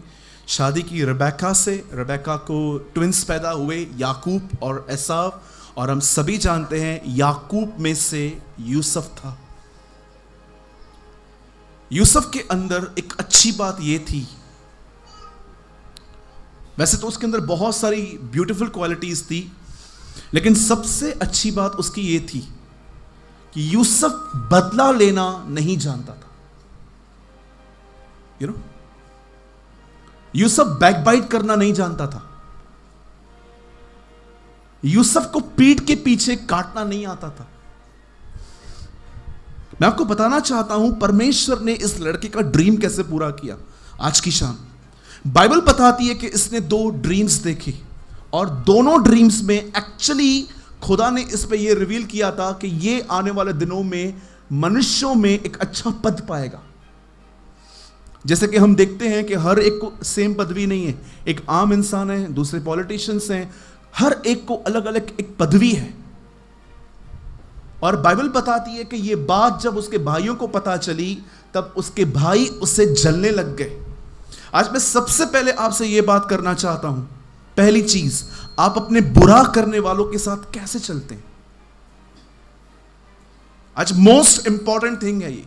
A: शादी की रेबेका से, रेबेका को ट्विंस पैदा हुए याकूब और एसाव, और हम सभी जानते हैं याकूब में से यूसुफ था। यूसुफ के अंदर एक अच्छी बात यह थी, वैसे तो उसके अंदर बहुत सारी ब्यूटीफुल क्वालिटीज थी, लेकिन सबसे अच्छी बात उसकी यह थी कि यूसुफ बदला लेना नहीं जानता था। यूसुफ बैकबाइट करना नहीं जानता था। यूसुफ को पीठ के पीछे काटना नहीं आता था। मैं आपको बताना चाहता हूं परमेश्वर ने इस लड़के का ड्रीम कैसे पूरा किया। आज की शाम बाइबल बताती है कि इसने 2 ड्रीम्स देखे और दोनों ड्रीम्स में एक्चुअली खुदा ने इस पे ये रिवील किया था कि ये आने वाले दिनों में मनुष्यों में एक अच्छा पद पाएगा। जैसे कि हम देखते हैं कि हर एक को सेम पदवी नहीं है, एक आम इंसान है, दूसरे पॉलिटिशियंस हैं, हर एक को अलग अलग एक पदवी है। और बाइबल बताती है कि ये बात जब उसके भाइयों को पता चली तब उसके भाई उससे जलने लग गए। आज मैं सबसे पहले आपसे यह बात करना चाहता हूं, पहली चीज, आप अपने बुरा करने वालों के साथ कैसे चलते हैं। आज मोस्ट इंपॉर्टेंट थिंग है ये।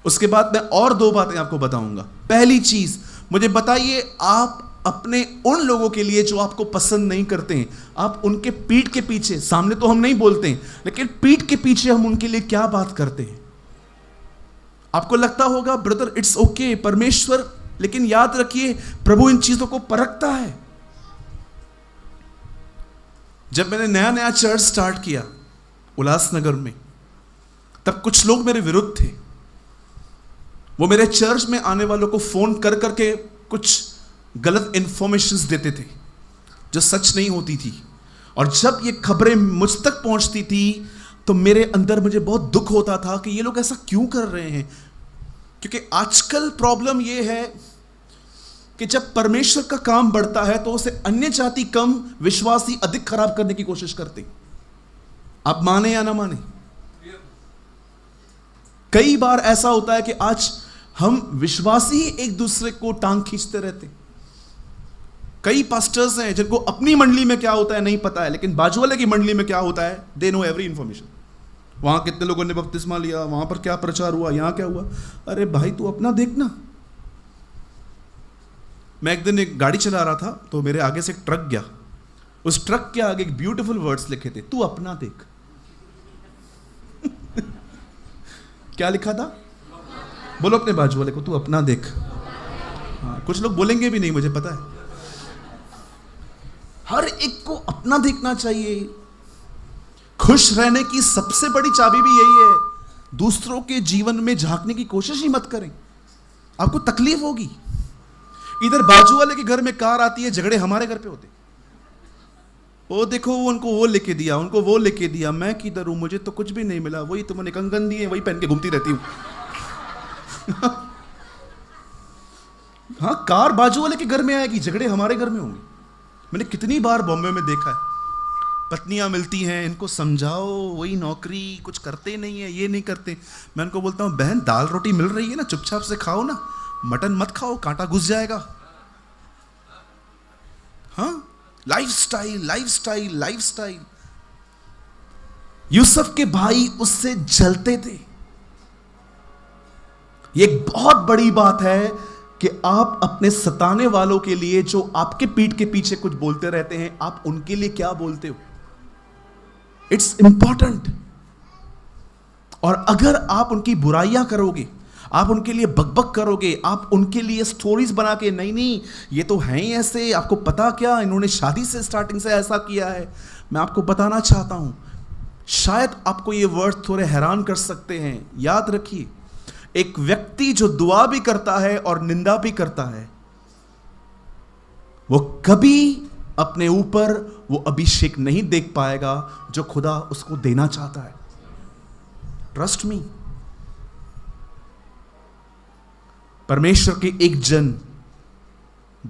A: उसके बाद मैं और 2 बातें आपको बताऊंगा। पहली चीज, मुझे बताइए आप अपने उन लोगों के लिए जो आपको पसंद नहीं करते हैं, आप उनके पीठ के पीछे, सामने तो हम नहीं बोलते हैं, लेकिन पीठ के पीछे हम उनके लिए क्या बात करते हैं। आपको लगता होगा ब्रदर इट्स ओके, परमेश्वर, लेकिन याद रखिए प्रभु इन चीजों को परखता है। जब मैंने नया नया चर्च स्टार्ट किया उल्लासनगर में, तब कुछ लोग मेरे विरुद्ध थे। वो मेरे चर्च में आने वालों को फोन कर करके कुछ गलत इंफॉर्मेशंस देते थे जो सच नहीं होती थी, और जब ये खबरें मुझ तक पहुंचती थी तो मेरे अंदर मुझे बहुत दुख होता था कि ये लोग ऐसा क्यों कर रहे हैं। क्योंकि आजकल प्रॉब्लम ये है कि जब परमेश्वर का काम बढ़ता है तो उसे अन्य जाति कम, विश्वासी अधिक खराब करने की कोशिश करते। आप माने या ना माने, कई बार ऐसा होता है कि आज हम विश्वासी ही एक दूसरे को टांग खींचते रहते। कई पास्टर्स हैं जिनको अपनी मंडली में क्या होता है नहीं पता है, लेकिन बाजू वाले की मंडली में क्या होता है दे नो एवरी इंफॉर्मेशन। वहां कितने लोगों ने बपतिस्मा लिया, वहां पर क्या प्रचार हुआ, यहां क्या हुआ। अरे भाई तू अपना देखना। मैं एक दिन एक गाड़ी चला रहा था तो मेरे आगे से एक ट्रक गया, उस ट्रक के आगे एक ब्यूटीफुल वर्ड्स लिखे थे, तू अपना देख। क्या लिखा था? बोलो अपने बाजू वाले को, तू अपना देख। हाँ, कुछ लोग बोलेंगे भी नहीं, मुझे पता है। हर एक को अपना देखना चाहिए। खुश रहने की सबसे बड़ी चाबी भी यही है, दूसरों के जीवन में झांकने की कोशिश ही मत करें, आपको तकलीफ होगी। इधर बाजू वाले के घर में कार आती है, झगड़े हमारे घर पे होते। वो देखो वो उनको वो लेके दिया, उनको वो लेके दिया, मैं किधर हूं, मुझे तो कुछ भी नहीं मिला, वही तुमने कंगन दिए, वही पहन के घूमती रहती हूं। हाँ, कार बाजू वाले के घर में आएगी, झगड़े हमारे घर में होंगे। मैंने कितनी बार बॉम्बे में देखा है, पत्नियां मिलती हैं, इनको समझाओ, वही नौकरी, कुछ करते नहीं है, ये नहीं करते। मैं उनको बोलता हूं बहन दाल रोटी मिल रही है ना, चुपचाप से खाओ ना, मटन मत खाओ, कांटा घुस जाएगा। हाँ, लाइफस्टाइल लाइफस्टाइल लाइफस्टाइल। यूसुफ के भाई उससे जलते थे। यह एक बहुत बड़ी बात है कि आप अपने सताने वालों के लिए जो आपके पीठ के पीछे कुछ बोलते रहते हैं, आप उनके लिए क्या बोलते हो। It's important. और अगर आप उनकी बुराइयां करोगे, आप उनके लिए बकबक करोगे, आप उनके लिए स्टोरीज बना के, नहीं नहीं ये तो हैं ही ऐसे, आपको पता क्या, इन्होंने शादी से स्टार्टिंग से ऐसा किया है। मैं आपको बताना चाहता हूं, शायद आपको ये वर्ड थोड़े हैरान कर सकते हैं। याद रखिए, एक व्यक्ति जो दुआ भी करता है और निंदा भी करता है, वो कभी अपने ऊपर वो अभिषेक नहीं देख पाएगा जो खुदा उसको देना चाहता है। Trust me. परमेश्वर के एक जन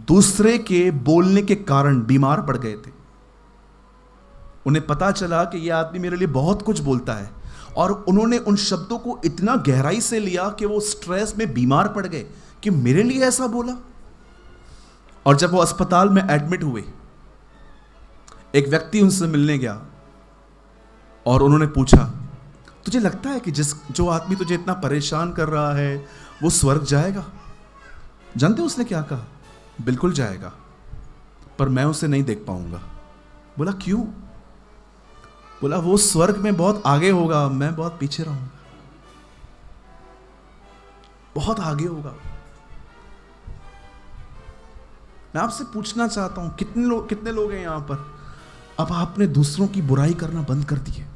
A: दूसरे के बोलने के कारण बीमार पड़ गए थे। उन्हें पता चला कि यह आदमी मेरे लिए बहुत कुछ बोलता है, और उन्होंने उन शब्दों को इतना गहराई से लिया कि वो स्ट्रेस में बीमार पड़ गए कि मेरे लिए ऐसा बोला। और जब वो अस्पताल में एडमिट हुए, एक व्यक्ति उनसे मिलने गया और उन्होंने पूछा, तुझे लगता है कि जो आदमी तुझे इतना परेशान कर रहा है वो स्वर्ग जाएगा? जानते हो उसने क्या कहा? बिल्कुल जाएगा, पर मैं उसे नहीं देख पाऊंगा। बोला क्यों? बोला वो स्वर्ग में बहुत आगे होगा, मैं बहुत पीछे रहूंगा, बहुत आगे होगा। मैं आपसे पूछना चाहता हूं, कितने लोग हैं यहां पर, अब आपने दूसरों की बुराई करना बंद कर दिए,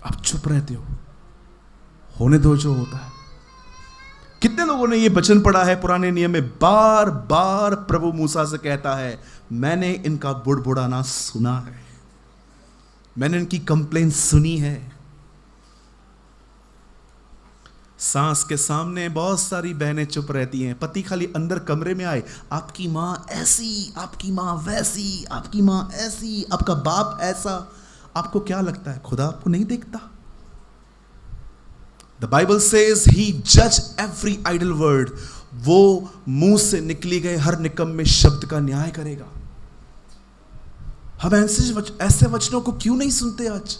A: आप चुप रहते हो, होने दो जो होता है। कितने लोगों ने यह वचन पढ़ा है पुराने नियम में, बार बार प्रभु मूसा से कहता है, मैंने इनका बुड़बुड़ाना सुना है, मैंने इनकी कंप्लेन सुनी है। सास के सामने बहुत सारी बहनें चुप रहती हैं, पति खाली अंदर कमरे में आए, आपकी मां ऐसी, आपकी मां वैसी, आपकी मां ऐसी, आपका बाप ऐसा। आपको क्या लगता है खुदा आपको नहीं देखता? द बाइबल सेज ही जज एवरी आइडल वर्ड, वो मुंह से निकली गए हर निकम्मे शब्द का न्याय करेगा। हम ऐसे वचनों को क्यों नहीं सुनते आज?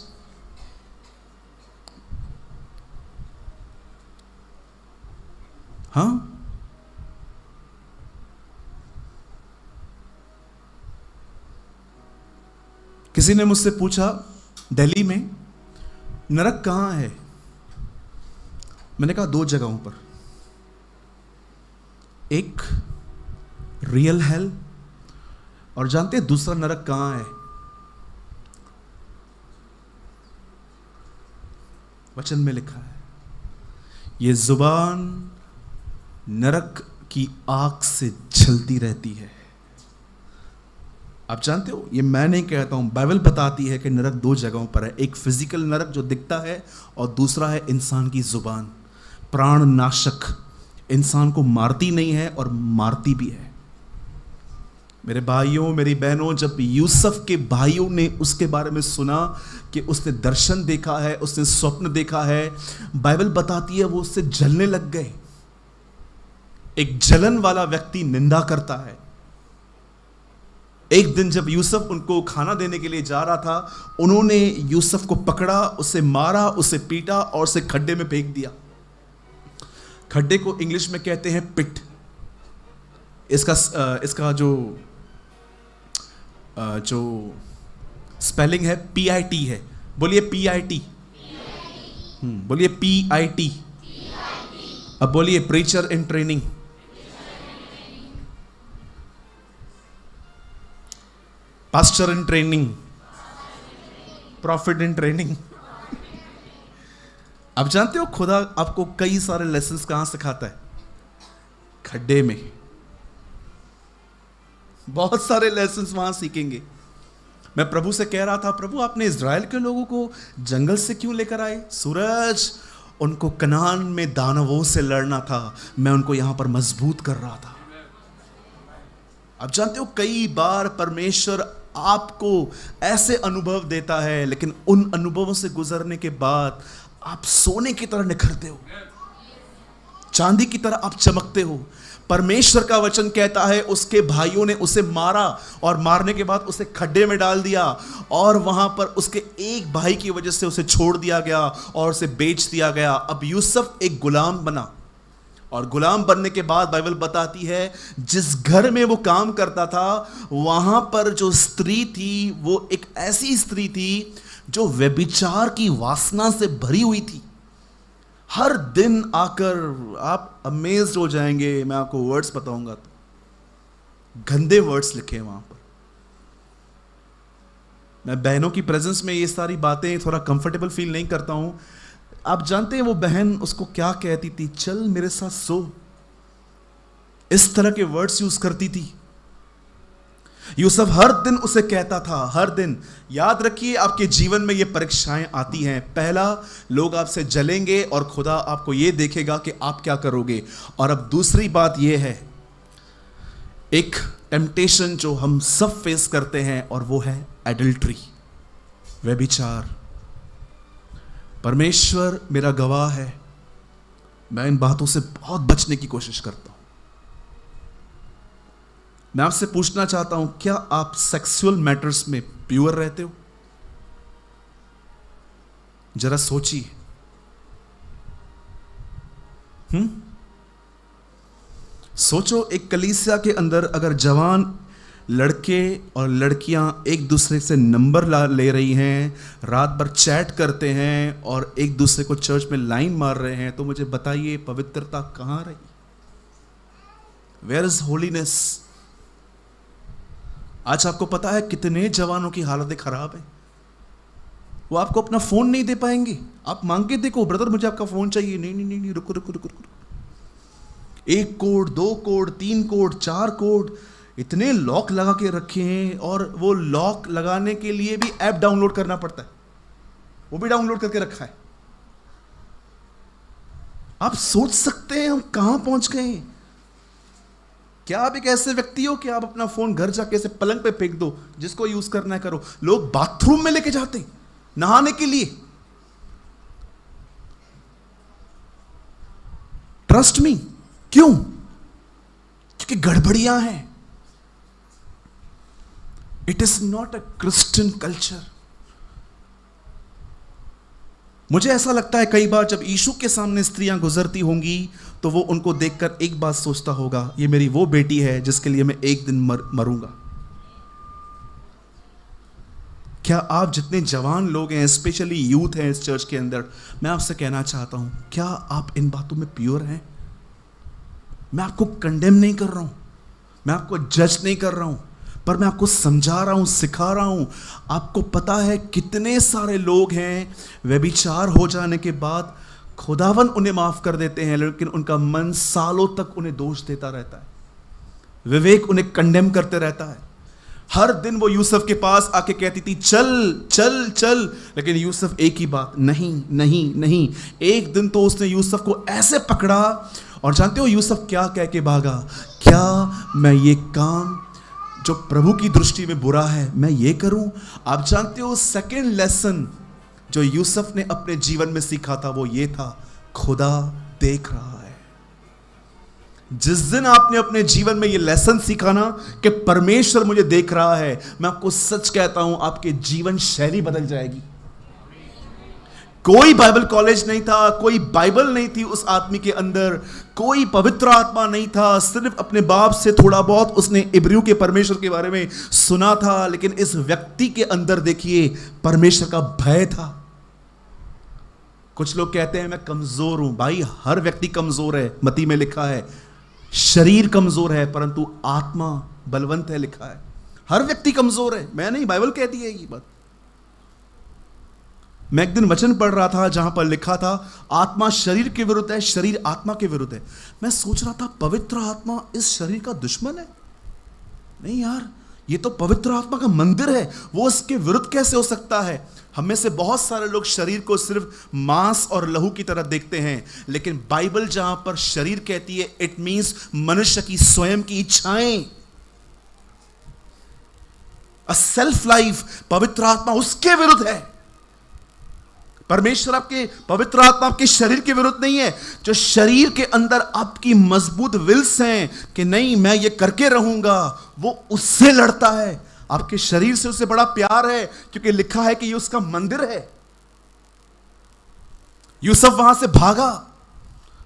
A: हाँ, किसी ने मुझसे पूछा दिल्ली में नरक कहां है? मैंने कहा 2 जगहों पर, एक रियल हेल, और जानते हैं दूसरा नरक कहां है? वचन में लिखा है, ये जुबान नरक की आग से जलती रहती है। आप जानते हो, ये मैं नहीं कहता हूं, बाइबल बताती है कि नरक 2 जगहों पर है। एक फिजिकल नरक जो दिखता है, और दूसरा है इंसान की जुबान, प्राण नाशक, इंसान को मारती नहीं है और मारती भी है। मेरे भाइयों, मेरी बहनों, जब यूसुफ के भाइयों ने उसके बारे में सुना कि उसने दर्शन देखा है, उसने स्वप्न देखा है, बाइबल बताती है वो उससे जलने लग गए। एक जलन वाला व्यक्ति निंदा करता है। एक दिन जब यूसुफ उनको खाना देने के लिए जा रहा था, उन्होंने यूसुफ को पकड़ा, उसे मारा, उसे पीटा और उसे खड्डे में फेंक दिया। खड्डे को इंग्लिश में कहते हैं पिट। इसका जो स्पेलिंग है PIT है। बोलिए PIT। बोलिए PIT। अब बोलिए preacher in training. Pastor in training, profit in training. आप जानते हो खुदा आपको कई सारे लेसन्स कहां सिखाता है? खड्डे में। बहुत सारे लेसन्स वहां सीखेंगे। मैं प्रभु से कह रहा था, प्रभु आपने इज़राइल के लोगों को जंगल से क्यों लेकर आए? सूरज, उनको कनान में दानवों से लड़ना था, मैं उनको यहां पर मजबूत कर रहा था। आप जानते हो कई बार परमेश्वर आपको ऐसे अनुभव देता है, लेकिन उन अनुभवों से गुजरने के बाद आप सोने की तरह निखरते हो, चांदी की तरह आप चमकते हो। परमेश्वर का वचन कहता है उसके भाइयों ने उसे मारा, और मारने के बाद उसे खड्डे में डाल दिया, और वहां पर उसके एक भाई की वजह से उसे छोड़ दिया गया और उसे बेच दिया गया। अब यूसुफ एक गुलाम बना, और गुलाम बनने के बाद बाइबल बताती है जिस घर में वो काम करता था, वहां पर जो स्त्री थी वो एक ऐसी स्त्री थी जो व्यभिचार की वासना से भरी हुई थी, हर दिन आकर आप अमेज्ड हो जाएंगे। मैं आपको वर्ड्स बताऊंगा तो गंदे वर्ड्स लिखे हैं वहां पर। मैं बहनों की प्रेजेंस में ये सारी बातें थोड़ा कंफर्टेबल फील नहीं करता हूं। आप जानते हैं वो बहन उसको क्या कहती थी? चल मेरे साथ सो। इस तरह के वर्ड्स यूज करती थी। यूसुफ हर दिन उसे कहता था, हर दिन। याद रखिए, आपके जीवन में ये परीक्षाएं आती हैं। पहला, लोग आपसे जलेंगे और खुदा आपको ये देखेगा कि आप क्या करोगे। और अब दूसरी बात ये है, एक टेम्पटेशन जो हम सब फेस करते हैं, और वो है एडल्ट्री, व्यभिचार। परमेश्वर मेरा गवाह है, मैं इन बातों से बहुत बचने की कोशिश करता हूं। मैं आपसे पूछना चाहता हूं, क्या आप सेक्सुअल मैटर्स में प्योर रहते हो? जरा सोचिए। सोचो, एक कलीसिया के अंदर अगर जवान लड़के और लड़कियां एक दूसरे से नंबर ले रही हैं, रात भर चैट करते हैं और एक दूसरे को चर्च में लाइन मार रहे हैं, तो मुझे बताइए पवित्रता कहां रही? Where is holiness? आज आपको पता है कितने जवानों की हालतें खराब है। वो आपको अपना फोन नहीं दे पाएंगे। आप मांग के देखो, ब्रदर मुझे आपका फोन चाहिए। नहीं नहीं नहीं, नहीं, रुको रुको रुको रुको। 1 कोड, 2 कोड, 3 कोड, 4 कोड, इतने लॉक लगा के रखे हैं। और वो लॉक लगाने के लिए भी ऐप डाउनलोड करना पड़ता है, वो भी डाउनलोड करके रखा है। आप सोच सकते हैं हम कहां पहुंच गए हैं। क्या आप एक ऐसे व्यक्ति हो कि आप अपना फोन घर जाके ऐसे पलंग पे फेंक दो, जिसको यूज करना है करो? लोग बाथरूम में लेके जाते हैं नहाने के लिए। Trust me. क्यों? क्योंकि गड़बड़ियां हैं। It is not a Christian culture. मुझे ऐसा लगता है कई बार जब यीशु के सामने स्त्रियां गुजरती होंगी, तो वो उनको देखकर एक बात सोचता होगा, ये मेरी वो बेटी है जिसके लिए मैं एक दिन मरूंगा। क्या आप जितने जवान लोग हैं, स्पेशली यूथ हैं इस चर्च के अंदर, मैं आपसे कहना चाहता हूं, क्या आप इन बातों में प्योर हैं? मैं आपको कंडेम नहीं कर रहा हूं, मैं आपको जज नहीं कर रहा हूं, पर मैं आपको समझा रहा हूं, सिखा रहा हूं। आपको पता है कितने सारे लोग हैं व्यभिचार हो जाने के बाद खुदावन उन्हें माफ कर देते हैं, लेकिन उनका मन सालों तक उन्हें दोष देता रहता है। विवेक उन्हें कंडेम करते रहता है। हर दिन वो यूसुफ के पास आके कहती थी, चल चल चल, लेकिन यूसुफ एक ही बात, नहीं नहीं नहीं। एक दिन तो उसने यूसुफ को ऐसे पकड़ा, और जानते हो यूसुफ क्या कह के भागा? क्या मैं ये काम जो प्रभु की दृष्टि में बुरा है, मैं ये करूं? आप जानते हो सेकंड लेसन जो यूसुफ ने अपने जीवन में सीखा था, वो ये था, खुदा देख रहा है। जिस दिन आपने अपने जीवन में ये लेसन सीखा ना कि परमेश्वर मुझे देख रहा है, मैं आपको सच कहता हूं, आपके जीवन शैली बदल जाएगी। कोई बाइबल कॉलेज नहीं था, कोई बाइबल नहीं थी उस आदमी के अंदर, कोई पवित्र आत्मा नहीं था। सिर्फ अपने बाप से थोड़ा बहुत उसने इब्रियों के परमेश्वर के बारे में सुना था, लेकिन इस व्यक्ति के अंदर देखिए परमेश्वर का भय था। कुछ लोग कहते हैं मैं कमजोर हूं। भाई, हर व्यक्ति कमजोर है। मती में लिखा है शरीर कमजोर है परंतु आत्मा बलवंत है, लिखा है। हर व्यक्ति कमजोर है, मैं नहीं, बाइबल कहती है ये बात। मैं एक दिन वचन पढ़ रहा था जहां पर लिखा था आत्मा शरीर के विरुद्ध है, शरीर आत्मा के विरुद्ध है। मैं सोच रहा था पवित्र आत्मा इस शरीर का दुश्मन है? नहीं यार, ये तो पवित्र आत्मा का मंदिर है, वो इसके विरुद्ध कैसे हो सकता है? हम में से बहुत सारे लोग शरीर को सिर्फ मांस और लहू की तरह देखते हैं, लेकिन बाइबल जहां पर शरीर कहती है, इट मींस मनुष्य की स्वयं की इच्छाएं, अ सेल्फ लाइफ। पवित्र आत्मा उसके विरुद्ध है। परमेश्वर आपके, पवित्र आत्मा आपके शरीर के विरुद्ध नहीं है। जो शरीर के अंदर आपकी मजबूत विल्स हैं कि नहीं मैं ये करके रहूंगा, वो उससे लड़ता है। आपके शरीर से उसे बड़ा प्यार है, क्योंकि लिखा है कि ये उसका मंदिर है। यूसुफ वहां से भागा,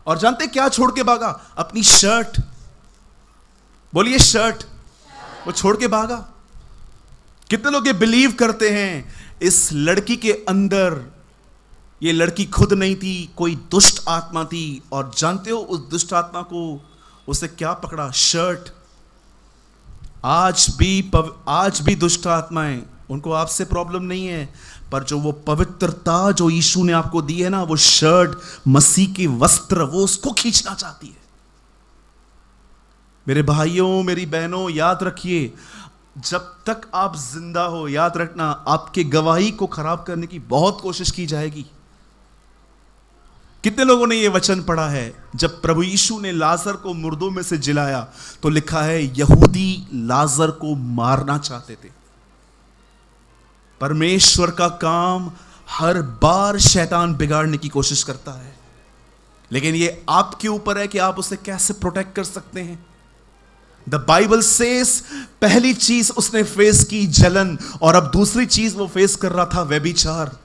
A: और जानते क्या छोड़ के भागा? अपनी शर्ट। बोलिए शर्ट। वो छोड़ के भागा। कितने लोग ये बिलीव करते हैं इस लड़की के अंदर, ये लड़की खुद नहीं थी, कोई दुष्ट आत्मा थी। और जानते हो उस दुष्ट आत्मा को उसे क्या पकड़ा? शर्ट। आज भी दुष्ट आत्माएं, उनको आपसे प्रॉब्लम नहीं है, पर जो वो पवित्रता जो यीशु ने आपको दी है ना, वो शर्ट, मसीह के वस्त्र, वो उसको खींचना चाहती है। मेरे भाइयों, मेरी बहनों, याद रखिए, जब तक आप जिंदा हो, याद रखना, आपके गवाही को खराब करने की बहुत कोशिश की जाएगी। कितने लोगों ने यह वचन पढ़ा है? जब प्रभु यीशु ने लाजर को मुर्दों में से जिलाया तो लिखा है यहूदी लाजर को मारना चाहते थे। परमेश्वर का काम हर बार शैतान बिगाड़ने की कोशिश करता है, लेकिन यह आपके ऊपर है कि आप उसे कैसे प्रोटेक्ट कर सकते हैं। द बाइबल सेस, पहली चीज उसने फेस की जलन, और अब दूसरी चीज वो फेस कर रहा था व्यभिचार।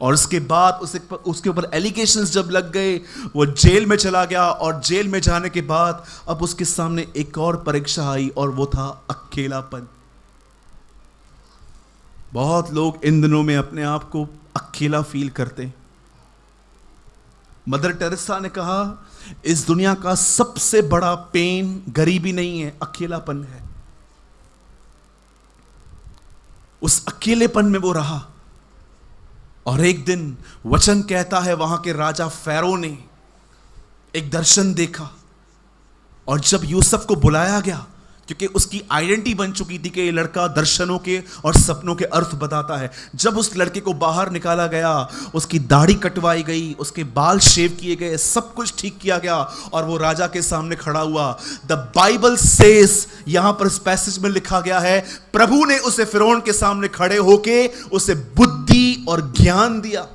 A: और उसके बाद उसके ऊपर एलिगेशंस जब लग गए, वो जेल में चला गया, और जेल में जाने के बाद अब उसके सामने एक और परीक्षा आई, और वो था अकेलापन। बहुत लोग इन दिनों में अपने आप को अकेला फील करते हैं। मदर टेरेसा ने कहा, इस दुनिया का सबसे बड़ा पेन गरीबी नहीं है, अकेलापन है। उस अकेलेपन में वो रहा, और एक दिन वचन कहता है वहां के राजा फैरो ने एक दर्शन देखा, और जब यूसुफ को बुलाया गया, क्योंकि उसकी आइडेंटिटी बन चुकी थी कि ये लड़का दर्शनों के और सपनों के अर्थ बताता है। जब उस लड़के को बाहर निकाला गया, उसकी दाढ़ी कटवाई गई, उसके बाल शेव किए गए, सब कुछ ठीक किया गया, और वो राजा के सामने खड़ा हुआ। द बाइबल सेस, यहां पर इस पैसेज में लिखा गया है, प्रभु ने उसे फिरौन के सामने खड़े होके उसे बुद्धि और ज्ञान दिया।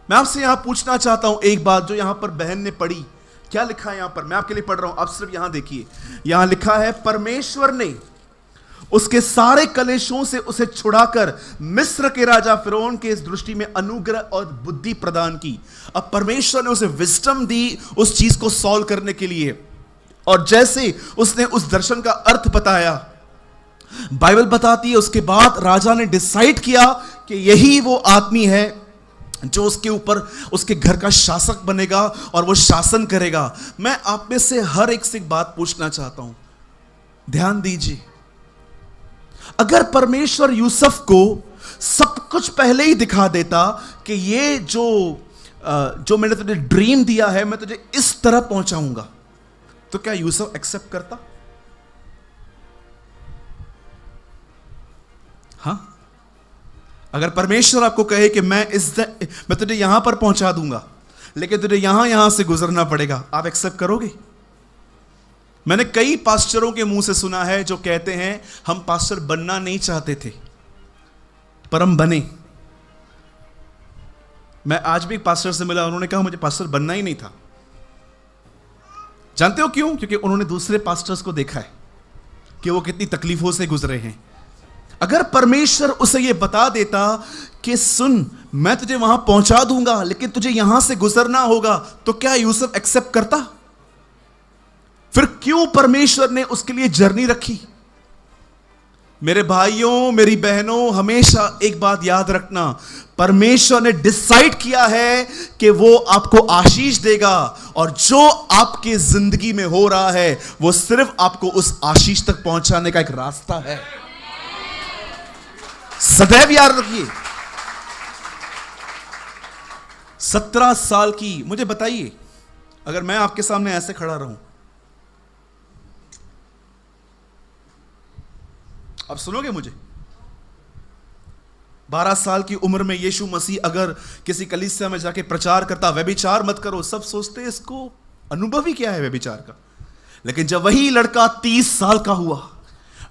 A: मैं आपसे यहां पूछना चाहता हूं एक बात, जो यहां पर बहन ने पढ़ी, क्या लिखा है यहां पर? मैं आपके लिए पढ़ रहा हूं, आप सिर्फ यहां देखिए। यहां लिखा है, परमेश्वर ने उसके सारे कलेशों से उसे छुड़ाकर मिस्र के राजा फिरौन के इस दृष्टि में अनुग्रह और बुद्धि प्रदान की। अब परमेश्वर ने उसे विजडम दी उस चीज को सॉल्व करने के लिए, और जैसे उसने उस दर्शन का अर्थ बताया, बाइबल बताती है, उसके बाद राजा ने डिसाइड किया कि यही वो आदमी है जो उसके ऊपर, उसके घर का शासक बनेगा और वो शासन करेगा। मैं आप में से हर एक से एक बात पूछना चाहता हूं, ध्यान दीजिए। अगर परमेश्वर यूसुफ को सब कुछ पहले ही दिखा देता कि ये जो मैंने तुझे ड्रीम दिया है, मैं तुझे इस तरह पहुंचाऊंगा, तो क्या यूसुफ एक्सेप्ट करता? हाँ? अगर परमेश्वर आपको कहे कि मैं तुझे यहां पर पहुंचा दूंगा, लेकिन तुझे यहां से गुजरना पड़ेगा, आप एक्सेप्ट करोगे? मैंने कई पास्टरों के मुंह से सुना है जो कहते हैं, हम पास्टर बनना नहीं चाहते थे पर हम बने। मैं आज भी एक पास्टर से मिला, उन्होंने कहा मुझे पास्टर बनना ही नहीं था। जानते हो क्यों? क्योंकि उन्होंने दूसरे पास्टर्स को देखा है कि वो कितनी तकलीफों से गुजरे हैं। अगर परमेश्वर उसे यह बता देता कि सुन, मैं तुझे वहां पहुंचा दूंगा, लेकिन तुझे यहां से गुजरना होगा, तो क्या यूसुफ एक्सेप्ट करता? फिर क्यों परमेश्वर ने उसके लिए जर्नी रखी? मेरे भाइयों, मेरी बहनों, हमेशा एक बात याद रखना, परमेश्वर ने डिसाइड किया है कि वो आपको आशीष देगा, और जो आपकी जिंदगी में हो रहा है वो सिर्फ आपको उस आशीष तक पहुंचाने का एक रास्ता है। सदैव याद रखिए। 17 साल की, मुझे बताइए, अगर मैं आपके सामने ऐसे खड़ा रहूं, आप सुनोगे मुझे? 12 साल की उम्र में यीशु मसीह अगर किसी कलीसिया में जाके प्रचार करता, व्यभिचार मत करो, सब सोचते इसको अनुभव ही क्या है व्यभिचार का। लेकिन जब वही लड़का 30 साल का हुआ,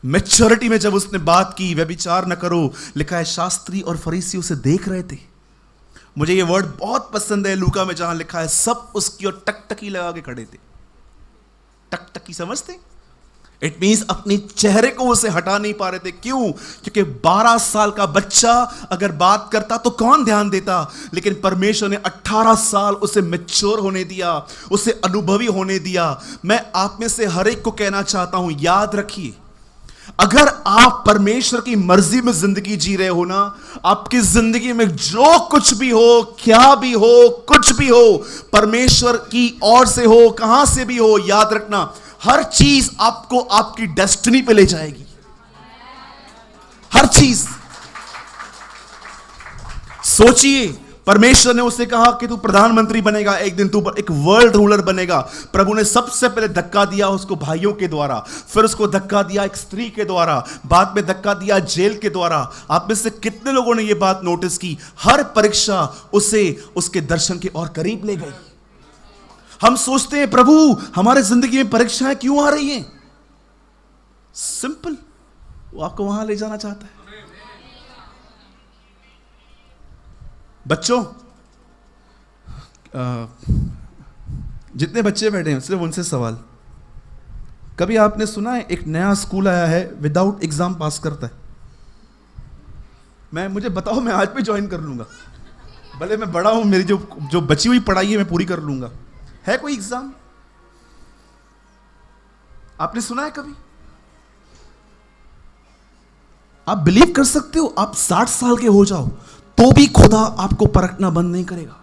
A: मैच्योरिटी में जब उसने बात की, व्यभिचार न करो, लिखा है शास्त्री और फरीसी उसे देख रहे थे। मुझे ये वर्ड बहुत पसंद है, लूका में जहां लिखा है, सब उसकी ओर टकटकी लगा के खड़े थे। टकटकी समझते? इट मींस अपने चेहरे को उसे हटा नहीं पा रहे थे। क्यों? क्योंकि 12 साल का बच्चा अगर बात करता तो कौन ध्यान देता, लेकिन परमेश्वर ने 18 साल उसे मैच्योर होने दिया, उसे अनुभवी होने दिया। मैं आप में से हर एक को कहना चाहता हूं, याद रखिए, अगर आप परमेश्वर की मर्जी में जिंदगी जी रहे हो ना, आपकी जिंदगी में जो कुछ भी हो, क्या भी हो, कुछ भी हो, परमेश्वर की ओर से हो, कहां से भी हो, याद रखना हर चीज आपको आपकी डेस्टिनी पे ले जाएगी। हर चीज। सोचिए, परमेश्वर ने उसे कहा कि तू प्रधानमंत्री बनेगा, एक दिन तू एक वर्ल्ड रूलर बनेगा। प्रभु ने सबसे पहले धक्का दिया उसको भाइयों के द्वारा, फिर उसको धक्का दिया एक स्त्री के द्वारा, बाद में धक्का दिया जेल के द्वारा। आप में से कितने लोगों ने यह बात नोटिस की? हर परीक्षा उसे उसके दर्शन के और करीब ले गई। हम सोचते हैं प्रभु हमारे जिंदगी में परीक्षाएं क्यों आ रही हैं? सिंपल, वो आपको वहां ले जाना चाहता है। बच्चों, जितने बच्चे बैठे हैं सिर्फ उनसे सवाल, कभी आपने सुना है एक नया स्कूल आया है विदाउट एग्जाम पास करता है? मुझे बताओ, मैं आज भी ज्वाइन कर लूंगा। भले मैं बड़ा हूं, मेरी जो बची हुई पढ़ाई है मैं पूरी कर लूंगा। है कोई एग्जाम? आपने सुना है कभी? आप बिलीव कर सकते हो, आप 60 साल के हो जाओ तो भी खुदा आपको परखना बंद नहीं करेगा,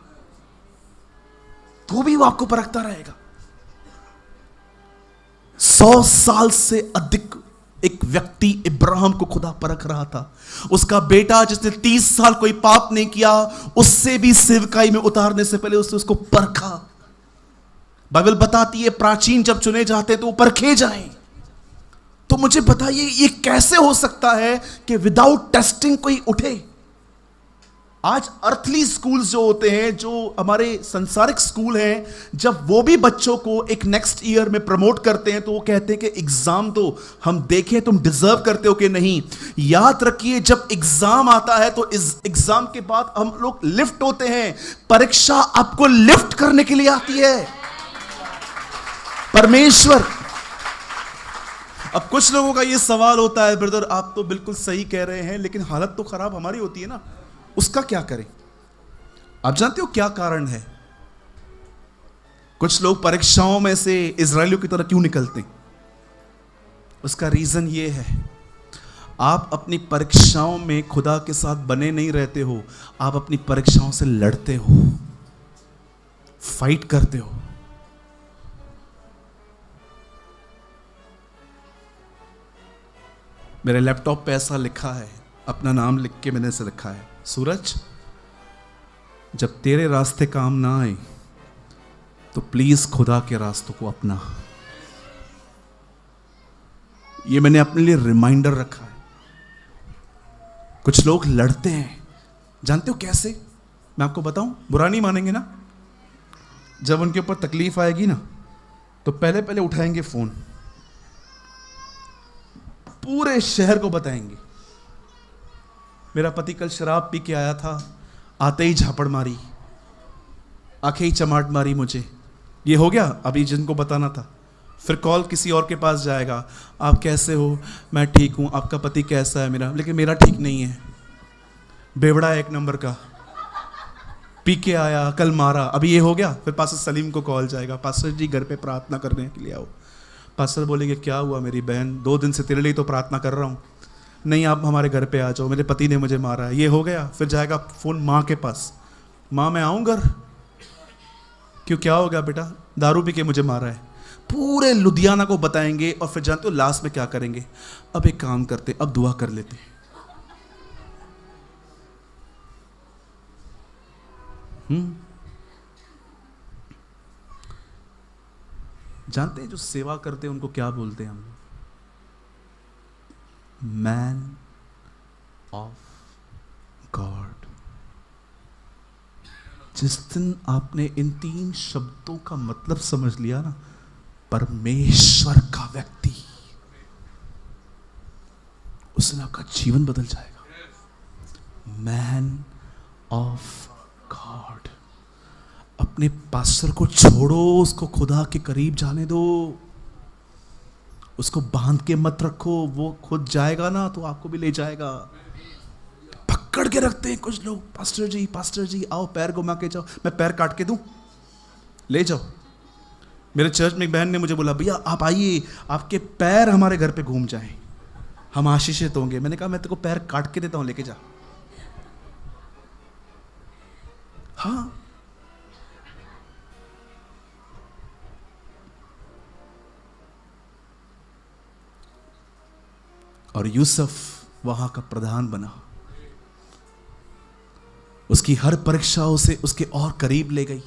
A: तो भी वो आपको परखता रहेगा। 100 साल से अधिक एक व्यक्ति इब्राहिम को खुदा परख रहा था। उसका बेटा जिसने 30 साल कोई पाप नहीं किया, उससे भी सेवकाई में उतारने से पहले उसने उसको परखा। बाइबल बताती है प्राचीन जब चुने जाते हैं तो वो परखे जाएं। तो मुझे बताइए ये कैसे हो सकता है कि विदाउट टेस्टिंग कोई उठे? आज अर्थली स्कूल्स जो होते हैं, जो हमारे संसारिक स्कूल हैं, जब वो भी बच्चों को एक नेक्स्ट ईयर में प्रमोट करते हैं तो वो कहते हैं कि एग्जाम तो हम देखें तुम डिजर्व करते हो कि नहीं। याद रखिए, जब एग्जाम आता है तो इस एग्जाम के बाद हम लोग लिफ्ट होते हैं। परीक्षा आपको लिफ्ट करने के लिए आती है, परमेश्वर। अब कुछ लोगों का ये सवाल होता है, ब्रदर आप तो बिल्कुल सही कह रहे हैं, लेकिन हालत तो खराब हमारी होती है ना, उसका क्या करें? आप जानते हो क्या कारण है? कुछ लोग परीक्षाओं में से इजरायलियों की तरह क्यों निकलते हैं? उसका रीजन ये है, आप अपनी परीक्षाओं में खुदा के साथ बने नहीं रहते हो, आप अपनी परीक्षाओं से लड़ते हो, फाइट करते हो। मेरे लैपटॉप पे ऐसा लिखा है, अपना नाम लिख के मैंने ऐसे लिखा है, सूरज जब तेरे रास्ते काम ना आए तो प्लीज खुदा के रास्तों को अपना। ये मैंने अपने लिए रिमाइंडर रखा है। कुछ लोग लड़ते हैं, जानते हो कैसे? मैं आपको बताऊं, बुरा नहीं मानेंगे ना? जब उनके ऊपर तकलीफ आएगी ना तो पहले पहले उठाएंगे फोन, पूरे शहर को बताएंगे। मेरा पति कल शराब पी के आया था, आते ही झापड़ मारी, आंखें ही चमाट मारी मुझे। ये हो गया अभी जिनको बताना था। फिर कॉल किसी और के पास जाएगा, आप कैसे हो? मैं ठीक हूं। आपका पति कैसा है? मेरा, लेकिन मेरा ठीक नहीं है। बेवड़ा है एक नंबर का, पी के आया, कल मारा। अभी ये हो गया, फिर पास्टर सलीम को कॉल जाएगा, पास्टर जी घर पे प्रार्थना करने के लिए आओ। पास्टर बोलेंगे क्या हुआ मेरी बहन, 2 दिन से तेरे लिए तो प्रार्थना कर रहा हूं। नहीं आप हमारे घर पे आ जाओ, मेरे पति ने मुझे मारा है। ये हो गया, फिर जाएगा फोन माँ के पास, माँ मैं आऊँ घर? क्यों, क्या हो गया बेटा? दारू पी के मुझे मारा है। पूरे लुधियाना को बताएंगे और फिर जानते हो लास्ट में क्या करेंगे? अब एक काम करते, अब दुआ कर लेते। जानते हैं जो सेवा करते हैं उनको क्या बोलते हैं हम? Man of God. जिस दिन आपने इन 3 शब्दों का मतलब समझ लिया ना, परमेश्वर का व्यक्ति, उस दिन आपका जीवन बदल जाएगा। Man of God. अपने पास्टर को छोड़ो, उसको खुदा के करीब जाने दो, उसको बांध के मत रखो। वो खुद जाएगा ना तो आपको भी ले जाएगा। पकड़ के रखते हैं कुछ लोग, पास्टर जी आओ पैर घुमा के जाओ, मैं पैर काट के दूं, ले जाओ। मेरे चर्च में एक बहन ने मुझे बोला, भैया आप आइए, आपके पैर हमारे घर पे घूम जाएं। हम आशीषित होंगे। मैंने कहा मैं तेरे को पैर काट के देता हूं, लेके जा। हाँ, और यूसुफ वहां का प्रधान बना। उसकी हर परीक्षा उसे उसके और करीब ले गई।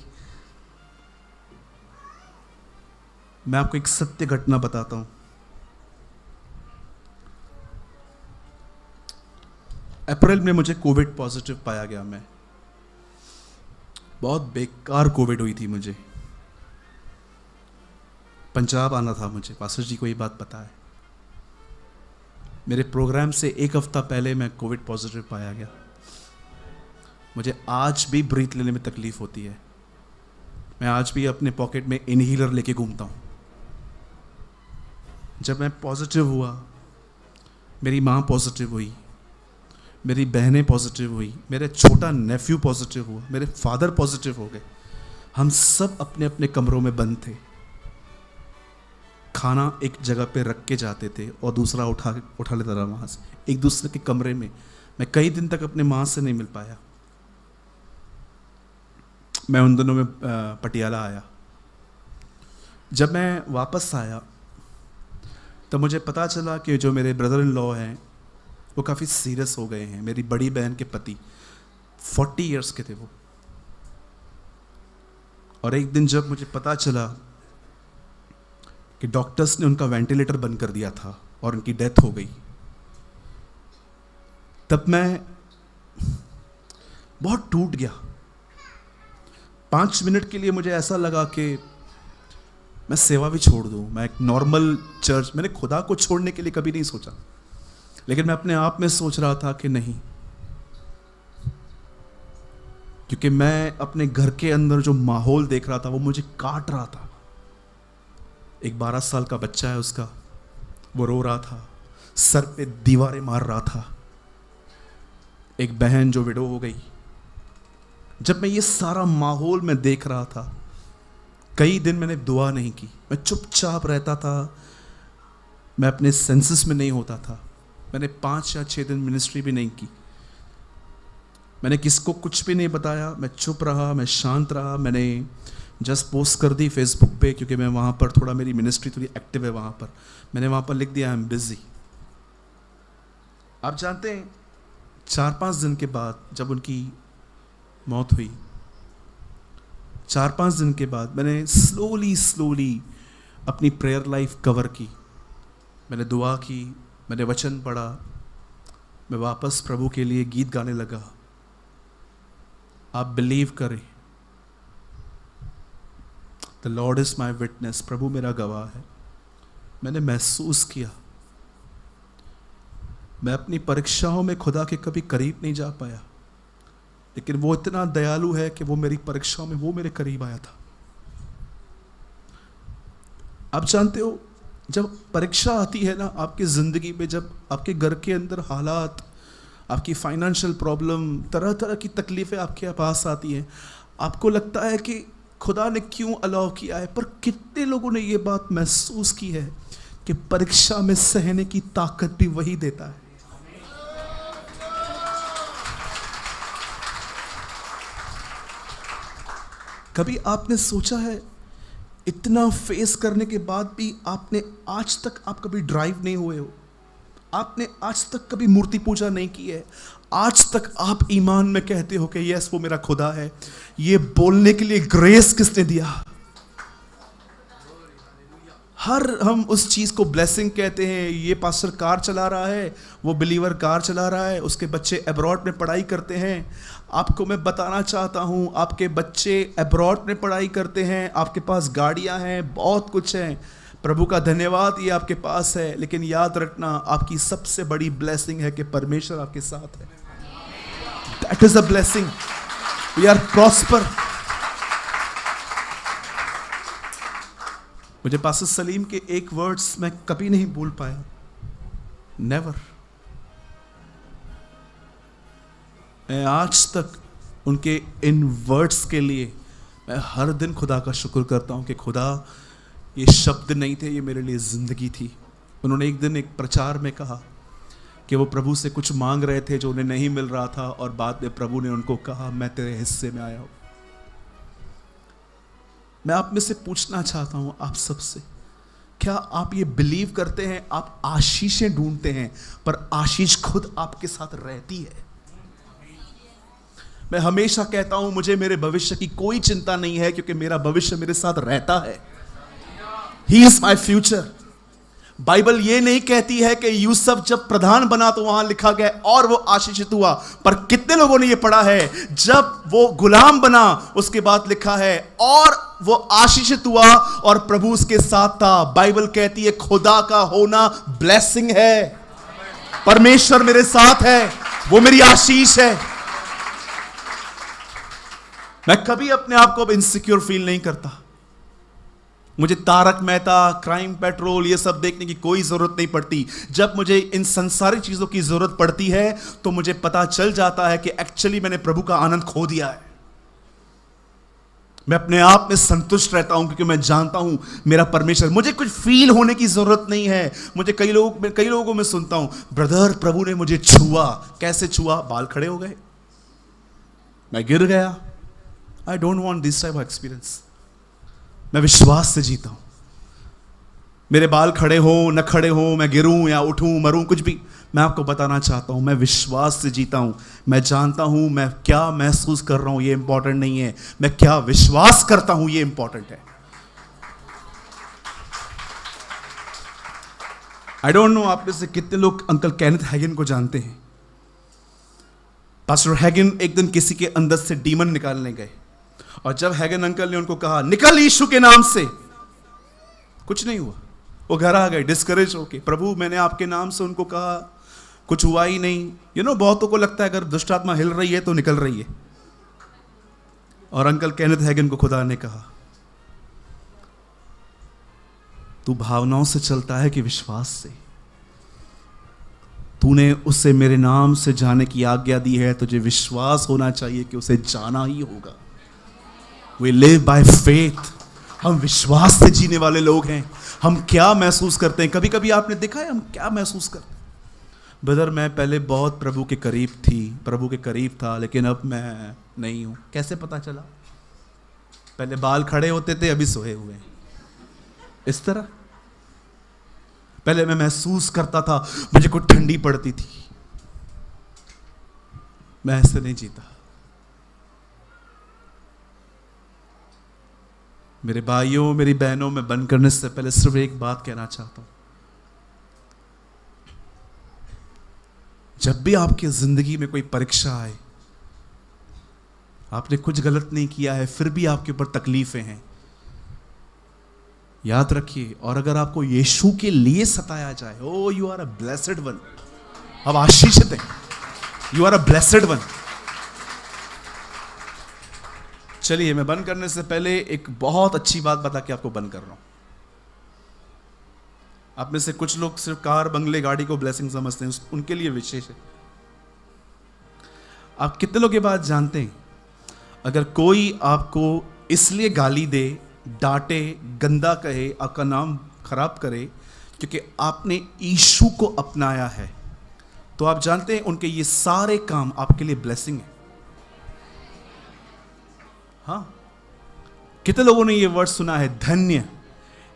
A: मैं आपको एक सत्य घटना बताता हूं। अप्रैल में मुझे कोविड पॉजिटिव पाया गया। मैं बहुत बेकार कोविड हुई थी मुझे। पंजाब आना था मुझे, पास्टर जी को ये बात पता है। मेरे प्रोग्राम से एक हफ्ता पहले मैं कोविड पॉजिटिव पाया गया। मुझे आज भी ब्रीथ लेने में तकलीफ होती है। मैं आज भी अपने पॉकेट में इनहेलर लेके घूमता हूं। जब मैं पॉजिटिव हुआ, मेरी माँ पॉजिटिव हुई, मेरी बहनें पॉजिटिव हुई, मेरे छोटा नेफ्यू पॉजिटिव हुआ, मेरे फादर पॉजिटिव हो गए। हम सब अपने अपने कमरों में बंद थे। खाना एक जगह पे रख के जाते थे और दूसरा उठा लेता रहा वहाँ से, एक दूसरे के कमरे में। मैं कई दिन तक अपने माँ से नहीं मिल पाया। मैं उन दिनों में पटियाला आया। जब मैं वापस आया तो मुझे पता चला कि जो मेरे ब्रदर इन लॉ हैं वो काफ़ी सीरियस हो गए हैं। मेरी बड़ी बहन के पति 40 इयर्स के थे वो। और एक दिन जब मुझे पता चला कि डॉक्टर्स ने उनका वेंटिलेटर बंद कर दिया था और उनकी डेथ हो गई, तब मैं बहुत टूट गया। 5 मिनट के लिए मुझे ऐसा लगा कि मैं सेवा भी छोड़ दूं, मैं एक नॉर्मल चर्च। मैंने खुदा को छोड़ने के लिए कभी नहीं सोचा, लेकिन मैं अपने आप में सोच रहा था कि नहीं, क्योंकि मैं अपने घर के अंदर जो माहौल देख रहा था वो मुझे काट रहा था। एक 12 साल का बच्चा है उसका, वो रो रहा था, सर पे दीवारें मार रहा था। एक बहन जो विडो हो गई। जब मैं ये सारा माहौल में देख रहा था, कई दिन मैंने दुआ नहीं की। मैं चुपचाप रहता था, मैं अपने सेंसेस में नहीं होता था। मैंने 5 या 6 दिन मिनिस्ट्री भी नहीं की। मैंने किसको कुछ भी नहीं बताया। मैं चुप रहा, मैं शांत रहा। मैंने जस्ट पोस्ट कर दी फेसबुक पे, क्योंकि मैं वहाँ पर थोड़ा, मेरी मिनिस्ट्री थोड़ी एक्टिव है वहाँ पर। मैंने वहाँ पर लिख दिया आई एम बिजी। आप जानते हैं 4-5 दिन के बाद जब उनकी मौत हुई, 4-5 दिन के बाद मैंने स्लोली अपनी प्रेयर लाइफ कवर की। मैंने दुआ की, मैंने वचन पढ़ा, मैं वापस प्रभु के लिए गीत गाने लगा। आप बिलीव करें, the lord is my witness, प्रभु मेरा गवाह है। मैंने महसूस किया मैं अपनी परीक्षाओं में खुदा के कभी करीब नहीं जा पाया, लेकिन वो इतना दयालु है कि वो मेरी परीक्षाओं में वो मेरे करीब आया था। आप जानते हो, जब परीक्षा आती है ना आपकी ज़िंदगी में, जब आपके घर के अंदर हालात, आपकी फाइनेंशियल प्रॉब्लम, तरह तरह की तकलीफ़ें आपके पास आती हैं, आपको लगता है कि खुदा ने क्यों अलाउ किया है। पर कितने लोगों ने ये बात महसूस की है कि परीक्षा में सहने की ताकत भी वही देता है। कभी आपने सोचा है, इतना फेस करने के बाद भी आपने आज तक आप कभी ड्राइव नहीं हुए हो, आपने आज तक कभी मूर्ति पूजा नहीं की है, आज तक आप ईमान में कहते हो कि यस वो मेरा खुदा है, ये बोलने के लिए ग्रेस किसने दिया। हम उस चीज़ को ब्लेसिंग कहते हैं। ये पास्टर कार चला रहा है, वो बिलीवर कार चला रहा है, उसके बच्चे अब्रॉड में पढ़ाई करते हैं। आपको मैं बताना चाहता हूँ, आपके बच्चे अब्रॉड में पढ़ाई करते हैं, आपके पास गाड़ियाँ हैं, बहुत कुछ है। प्रभु का धन्यवाद ये आपके पास है, लेकिन याद रखना आपकी सबसे बड़ी ब्लेसिंग है कि परमेश्वर आपके साथ है। That is a blessing. We are prosper. मुझे पास्टर सलीम के एक वर्ड्स मैं कभी नहीं भूल पाया, नेवर। मैं आज तक उनके इन वर्ड्स के लिए मैं हर दिन खुदा का शुक्र करता हूं कि खुदा ये शब्द नहीं थे, ये मेरे लिए ज़िंदगी थी। उन्होंने एक दिन एक प्रचार में कहा कि वो प्रभु से कुछ मांग रहे थे जो उन्हें नहीं मिल रहा था, और बाद में प्रभु ने उनको कहा, मैं तेरे हिस्से में आया हूं। मैं आप में से पूछना चाहता हूं, आप सबसे, क्या आप ये बिलीव करते हैं आप आशीषें ढूंढते हैं पर आशीष खुद आपके साथ रहती है? मैं हमेशा कहता हूं मुझे मेरे भविष्य की कोई चिंता नहीं है, क्योंकि मेरा भविष्य मेरे साथ रहता है। He is my future. Bible ये नहीं कहती है कि यूसुफ जब प्रधान बना तो वहां लिखा गया और वो आशीषित हुआ, पर कितने लोगों ने ये पढ़ा है जब वो गुलाम बना उसके बाद लिखा है और वो आशीषित हुआ और प्रभु उसके साथ था। बाइबल कहती है खुदा का होना ब्लेसिंग है। परमेश्वर मेरे साथ है, वो मेरी आशीष है। मैं कभी अपने आप को अब इनसिक्योर फील नहीं करता। मुझे तारक मेहता, क्राइम पेट्रोल ये सब देखने की कोई जरूरत नहीं पड़ती। जब मुझे इन संसारिक चीजों की जरूरत पड़ती है तो मुझे पता चल जाता है कि एक्चुअली मैंने प्रभु का आनंद खो दिया है। मैं अपने आप में संतुष्ट रहता हूं क्योंकि मैं जानता हूं मेरा परमेश्वर। मुझे कुछ फील होने की जरूरत नहीं है। मुझे कई लोगों को मैं सुनता हूं, ब्रदर प्रभु ने मुझे छुआ। कैसे छुआ? बाल खड़े हो गए, मैं गिर गया। I don't want this type of experience. मैं विश्वास से जीता हूं। मेरे बाल खड़े हो न खड़े हो, मैं गिरूं या उठूं, मरूं, कुछ भी, मैं आपको बताना चाहता हूं मैं विश्वास से जीता हूं। मैं जानता हूं मैं क्या महसूस कर रहा हूं ये इंपॉर्टेंट नहीं है, मैं क्या विश्वास करता हूं ये इंपॉर्टेंट है। आई डोंट नो आप में से कितने लोग अंकल केनेथ हैगिन को जानते हैं। पास्टर हैगिन एक दिन किसी के अंदर से डीमन निकालने गए, और जब हैगन अंकल ने उनको कहा निकल यीशु के नाम से, कुछ नहीं हुआ। वो घर आ गए डिस्करेज होके, प्रभु मैंने आपके नाम से उनको कहा, कुछ हुआ ही नहीं। बहुतों को लगता है अगर दुष्ट आत्मा हिल रही है तो निकल रही है। और अंकल केनेथ हैगन को खुदा ने कहा तू भावनाओं से चलता है कि विश्वास से? तूने उसे मेरे नाम से जाने की आज्ञा दी है, तुझे विश्वास होना चाहिए कि उसे जाना ही होगा। We live by faith। हम विश्वास से जीने वाले लोग हैं। हम क्या महसूस करते हैं? कभी कभी आपने देखा है हम क्या महसूस करते हैं? ब्रदर मैं पहले बहुत प्रभु के करीब था, लेकिन अब मैं नहीं हूं। कैसे पता चला? पहले बाल खड़े होते थे, अभी सोए हुए हैं। इस तरह पहले मैं महसूस करता था मुझे कुछ ठंडी पड़ती थी। मैं ऐसे नहीं जीता। मेरे भाइयों, मेरी बहनों, मैं बंद करने से पहले सिर्फ एक बात कहना चाहता हूं। जब भी आपकी जिंदगी में कोई परीक्षा आए, आपने कुछ गलत नहीं किया है फिर भी आपके ऊपर तकलीफें हैं, याद रखिए, और अगर आपको यीशु के लिए सताया जाए, oh you are a blessed one. अब आशीषित हैं, you are a blessed one. चलिए मैं बंद करने से पहले एक बहुत अच्छी बात बता के आपको बंद कर रहा हूं। आप में से कुछ लोग सिर्फ कार, बंगले, गाड़ी को ब्लेसिंग समझते हैं, उनके लिए विशेष है। आप कितने लोग ये बात जानते हैं, अगर कोई आपको इसलिए गाली दे, डांटे, गंदा कहे, आपका नाम खराब करे क्योंकि आपने यीशु को अपनाया है, तो आप जानते हैं उनके ये सारे काम आपके लिए ब्लेसिंग है। हाँ, कितने लोगों ने ये वर्ड सुना है धन्य?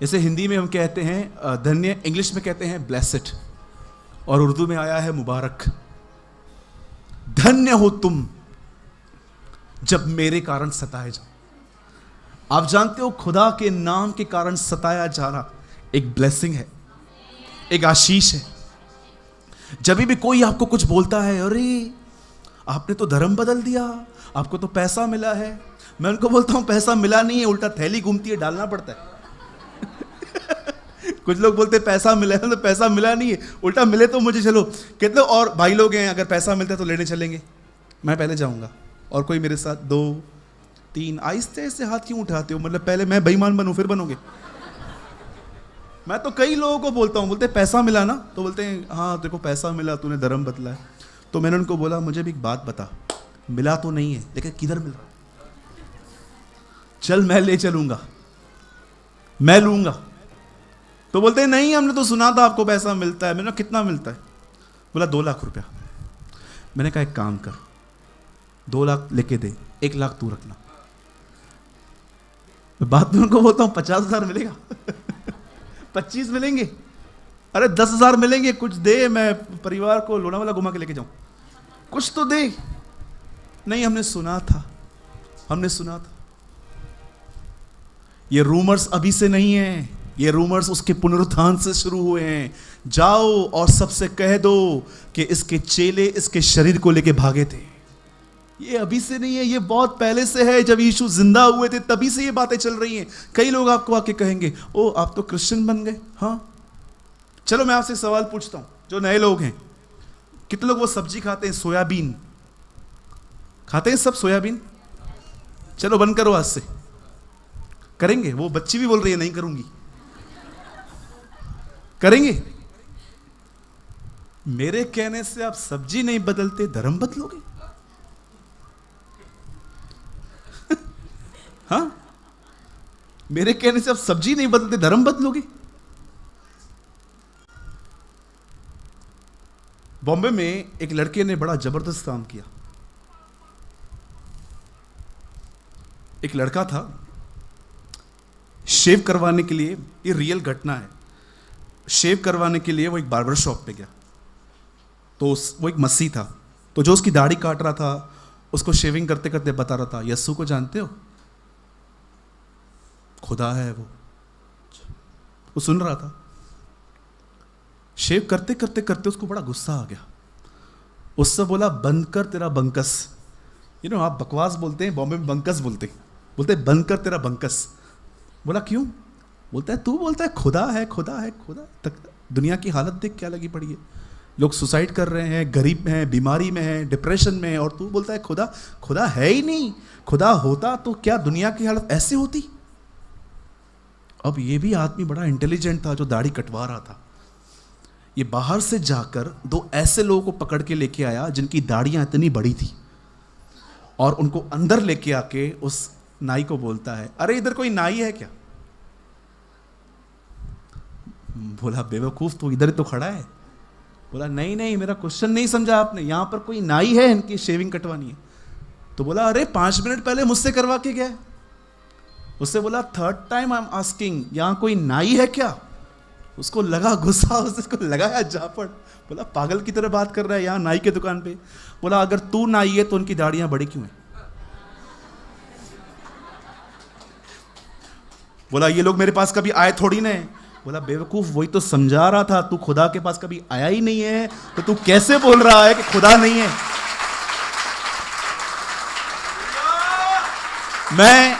A: जैसे हिंदी में हम कहते हैं धन्य, इंग्लिश में कहते हैं ब्लेसेड, और उर्दू में आया है मुबारक। धन्य हो तुम जब मेरे कारण सताए जाओ। आप जानते हो खुदा के नाम के कारण सताया जाना एक ब्लेसिंग है, एक आशीष है। जब भी कोई आपको कुछ बोलता है, अरे आपने तो धर्म बदल दिया, आपको तो पैसा मिला है, मैं उनको बोलता हूं पैसा मिला नहीं है, उल्टा थैली घूमती है, डालना पड़ता है। कुछ लोग बोलते हैं पैसा मिला है, तो पैसा मिला नहीं है, उल्टा मिले तो मुझे चलो। कितने और भाई लोग हैं अगर पैसा मिलता है तो लेने चलेंगे, मैं पहले जाऊंगा और कोई मेरे साथ 2 3। आहिस्ते आहिस्ते हाथ क्यों उठाते हो? मतलब पहले मैं बेईमान बनूं फिर बनोगे? मैं तो कई लोगों को बोलता हूं, बोलते पैसा मिला ना, तो बोलते हैं हाँ तेरे को पैसा मिला, तूने धर्म बदला है। तो मैंने उनको बोला मुझे भी एक बात बता, मिला तो नहीं है लेकिन किधर मिल रहा? चल मैं ले चलूंगा, मैं लूंगा। तो बोलते हैं नहीं हमने तो सुना था आपको पैसा मिलता है। मैंने कितना मिलता है? बोला 2 लाख रुपया। मैंने कहा एक काम कर, 2 लाख लेके दे, 1 लाख तू रखना। बात में उनको बोलता हूं 50,000 मिलेगा 25 मिलेंगे, अरे 10,000 मिलेंगे, कुछ दे, मैं परिवार को लोनावाला घुमा के लेके जाऊं, कुछ तो दे। नहीं, हमने सुना था। ये रूमर्स अभी से नहीं है, ये रूमर्स उसके पुनरुत्थान से शुरू हुए हैं। जाओ और सबसे कह दो कि इसके चेले इसके शरीर को लेके भागे थे। ये अभी से नहीं है, ये बहुत पहले से है। जब यीशु जिंदा हुए थे तभी से ये बातें चल रही हैं। कई लोग आपको आके कहेंगे, ओ आप तो क्रिश्चियन बन गए। हाँ, चलो मैं आपसे सवाल पूछता हूं, जो नए लोग हैं, कितने लोग वो सब्जी खाते हैं, सोयाबीन खाते हैं? सब सोयाबीन? चलो बंद करो, आज से करेंगे। वो बच्ची भी बोल रही है नहीं करूंगी, करेंगे। मेरे कहने से आप सब्जी नहीं बदलते, धर्म बदलोगे? हाँ, मेरे कहने से आप सब्जी नहीं बदलते, धर्म बदलोगे? बॉम्बे में एक लड़के ने बड़ा जबरदस्त काम किया। एक लड़का था, शेव करवाने के लिए, ये रियल घटना है, शेव करवाने के लिए वो एक बार्बर शॉप पे गया। तो वो एक मसीह था, तो जो उसकी दाढ़ी काट रहा था उसको शेविंग करते करते बता रहा था, यस्सु को जानते हो? खुदा है वो सुन रहा था। शेव करते करते करते उसको बड़ा गुस्सा आ गया। उससे बोला, बंद कर तेरा बंकस। आप बकवास बोलते हैं, बॉम्बे में बंकस बोलते हैं, बंद कर तेरा बंकस। बोला क्यों? बोलता है, तू बोलता है खुदा है, खुदा है, खुदा तक। दुनिया की हालत देख क्या लगी पड़ी है, लोग सुसाइड कर रहे हैं, गरीब हैं, बीमारी में हैं, डिप्रेशन में हैं, और तू बोलता है खुदा? खुदा है ही नहीं। खुदा होता तो क्या दुनिया की हालत ऐसे होती? अब ये भी आदमी बड़ा इंटेलिजेंट था जो दाढ़ी कटवा रहा था। ये बाहर से जाकर 2 ऐसे लोगों को पकड़ के लेके आया जिनकी दाढ़ियां इतनी बड़ी थी, और उनको अंदर लेके आके उस नाई को बोलता है, अरे इधर कोई नाई है क्या? बोला, बेवकूफ, तो इधर तो खड़ा है। बोला, नहीं नहीं, मेरा क्वेश्चन नहीं समझा आपने, यहां पर कोई नाई है, इनकी शेविंग कटवानी है। तो बोला, अरे 5 मिनट पहले मुझसे करवा के गया। उससे बोला, 3rd time I am asking, यहां कोई नाई है क्या? उसको लगा गुस्सा, उसको लगाया झापड़। बोला, पागल की तरह बात कर रहा है यहां नाई के दुकान पे। बोला, अगर तू नाई है तो उनकी दाढ़ियां बड़ी क्यों है? बोला, ये लोग मेरे पास कभी आए थोड़ी ना है। बोला, बेवकूफ, वही तो समझा रहा था, तू खुदा के पास कभी आया ही नहीं है, तो तू कैसे बोल रहा है कि खुदा नहीं है? मैं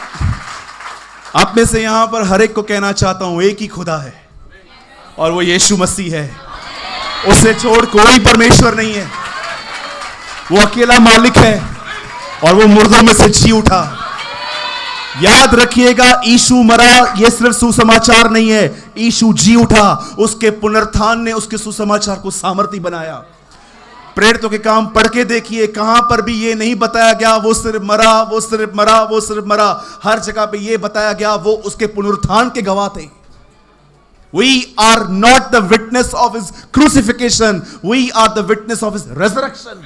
A: आप में से यहां पर हर एक को कहना चाहता हूं, एक ही खुदा है और वो यीशु मसीह है। उसे छोड़ कोई परमेश्वर नहीं है। वो अकेला मालिक है और वो मुर्दों में से जी उठा। याद रखिएगा, यीशु मरा ये सिर्फ सुसमाचार नहीं है, यीशु जी उठा। उसके पुनरुत्थान ने उसके सुसमाचार को सामर्थ्य बनाया। प्रेरितों के काम पढ़ के देखिए, कहां पर भी ये नहीं बताया गया वो सिर्फ मरा, वो सिर्फ मरा, वो सिर्फ मरा। हर जगह पे ये बताया गया वो उसके पुनरुत्थान के गवाह थे। We are not the witness of his crucifixion, we are the witness of his resurrection.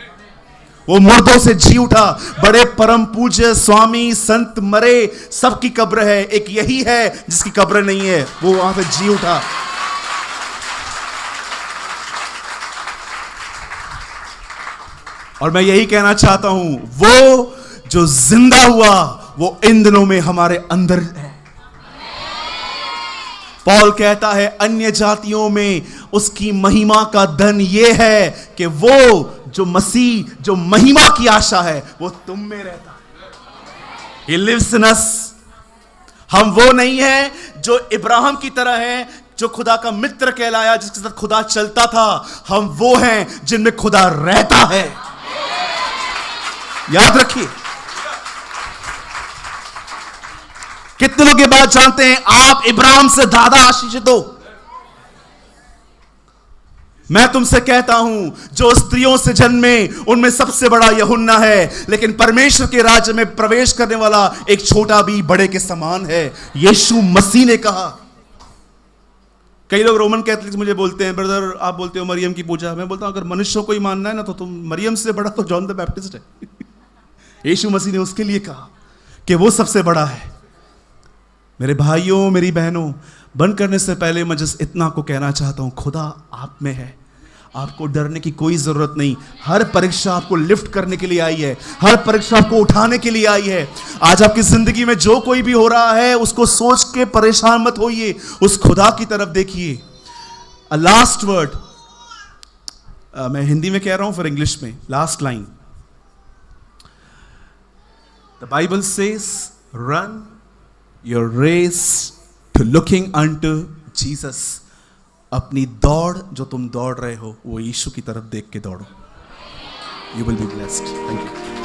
A: वो मुर्दों से जी उठा। बड़े परम पूज्य स्वामी संत मरे, सबकी कब्र है, एक यही है जिसकी कब्र नहीं है, वो वहां से जी उठा। और मैं यही कहना चाहता हूं, वो जो जिंदा हुआ वो इन दिनों में हमारे अंदर है। पौल कहता है, अन्य जातियों में उसकी महिमा का धन यह है कि वो जो मसीह, जो महिमा की आशा है, वो तुम में रहता है। He lives in us। हम वो नहीं है जो इब्राहिम की तरह है, जो खुदा का मित्र कहलाया, जिसके साथ खुदा चलता था। हम वो हैं जिनमें खुदा रहता है। याद रखिए, कितने लोग ये बात जानते हैं, आप इब्राहिम से ज्यादा आशीषित हो। मैं तुमसे कहता हूं, जो स्त्रियों से जन्मे उनमें सबसे बड़ा यूहन्ना है, लेकिन परमेश्वर के राज्य में प्रवेश करने वाला एक छोटा भी बड़े के समान है। यीशु मसीह ने कहा। कई लोग रोमन कैथलिक्स मुझे बोलते हैं, ब्रदर आप बोलते हो मरियम की पूजा। मैं बोलता हूं अगर मनुष्यों को ही मानना है ना तो तुम मरियम से बड़ा तो जॉन द बैप्टिस्ट है। यीशु मसीह ने उसके लिए कहा कि वो सबसे बड़ा है। मेरे भाइयों मेरी बहनों, बंद करने से पहले मैं जिस इतना को कहना चाहता हूं, खुदा आप में है, आपको डरने की कोई जरूरत नहीं। हर परीक्षा आपको लिफ्ट करने के लिए आई है, हर परीक्षा आपको उठाने के लिए आई है। आज आपकी जिंदगी में जो कोई भी हो रहा है उसको सोच के परेशान मत होइए, उस खुदा की तरफ देखिए। अ लास्ट वर्ड, मैं हिंदी में कह रहा हूं फिर इंग्लिश में, last line. The Bible says run your race to looking unto Jesus. अपनी दौड़ जो तुम दौड़ रहे हो वो यीशु की तरफ देख के दौड़ो। You will be blessed. Thank you.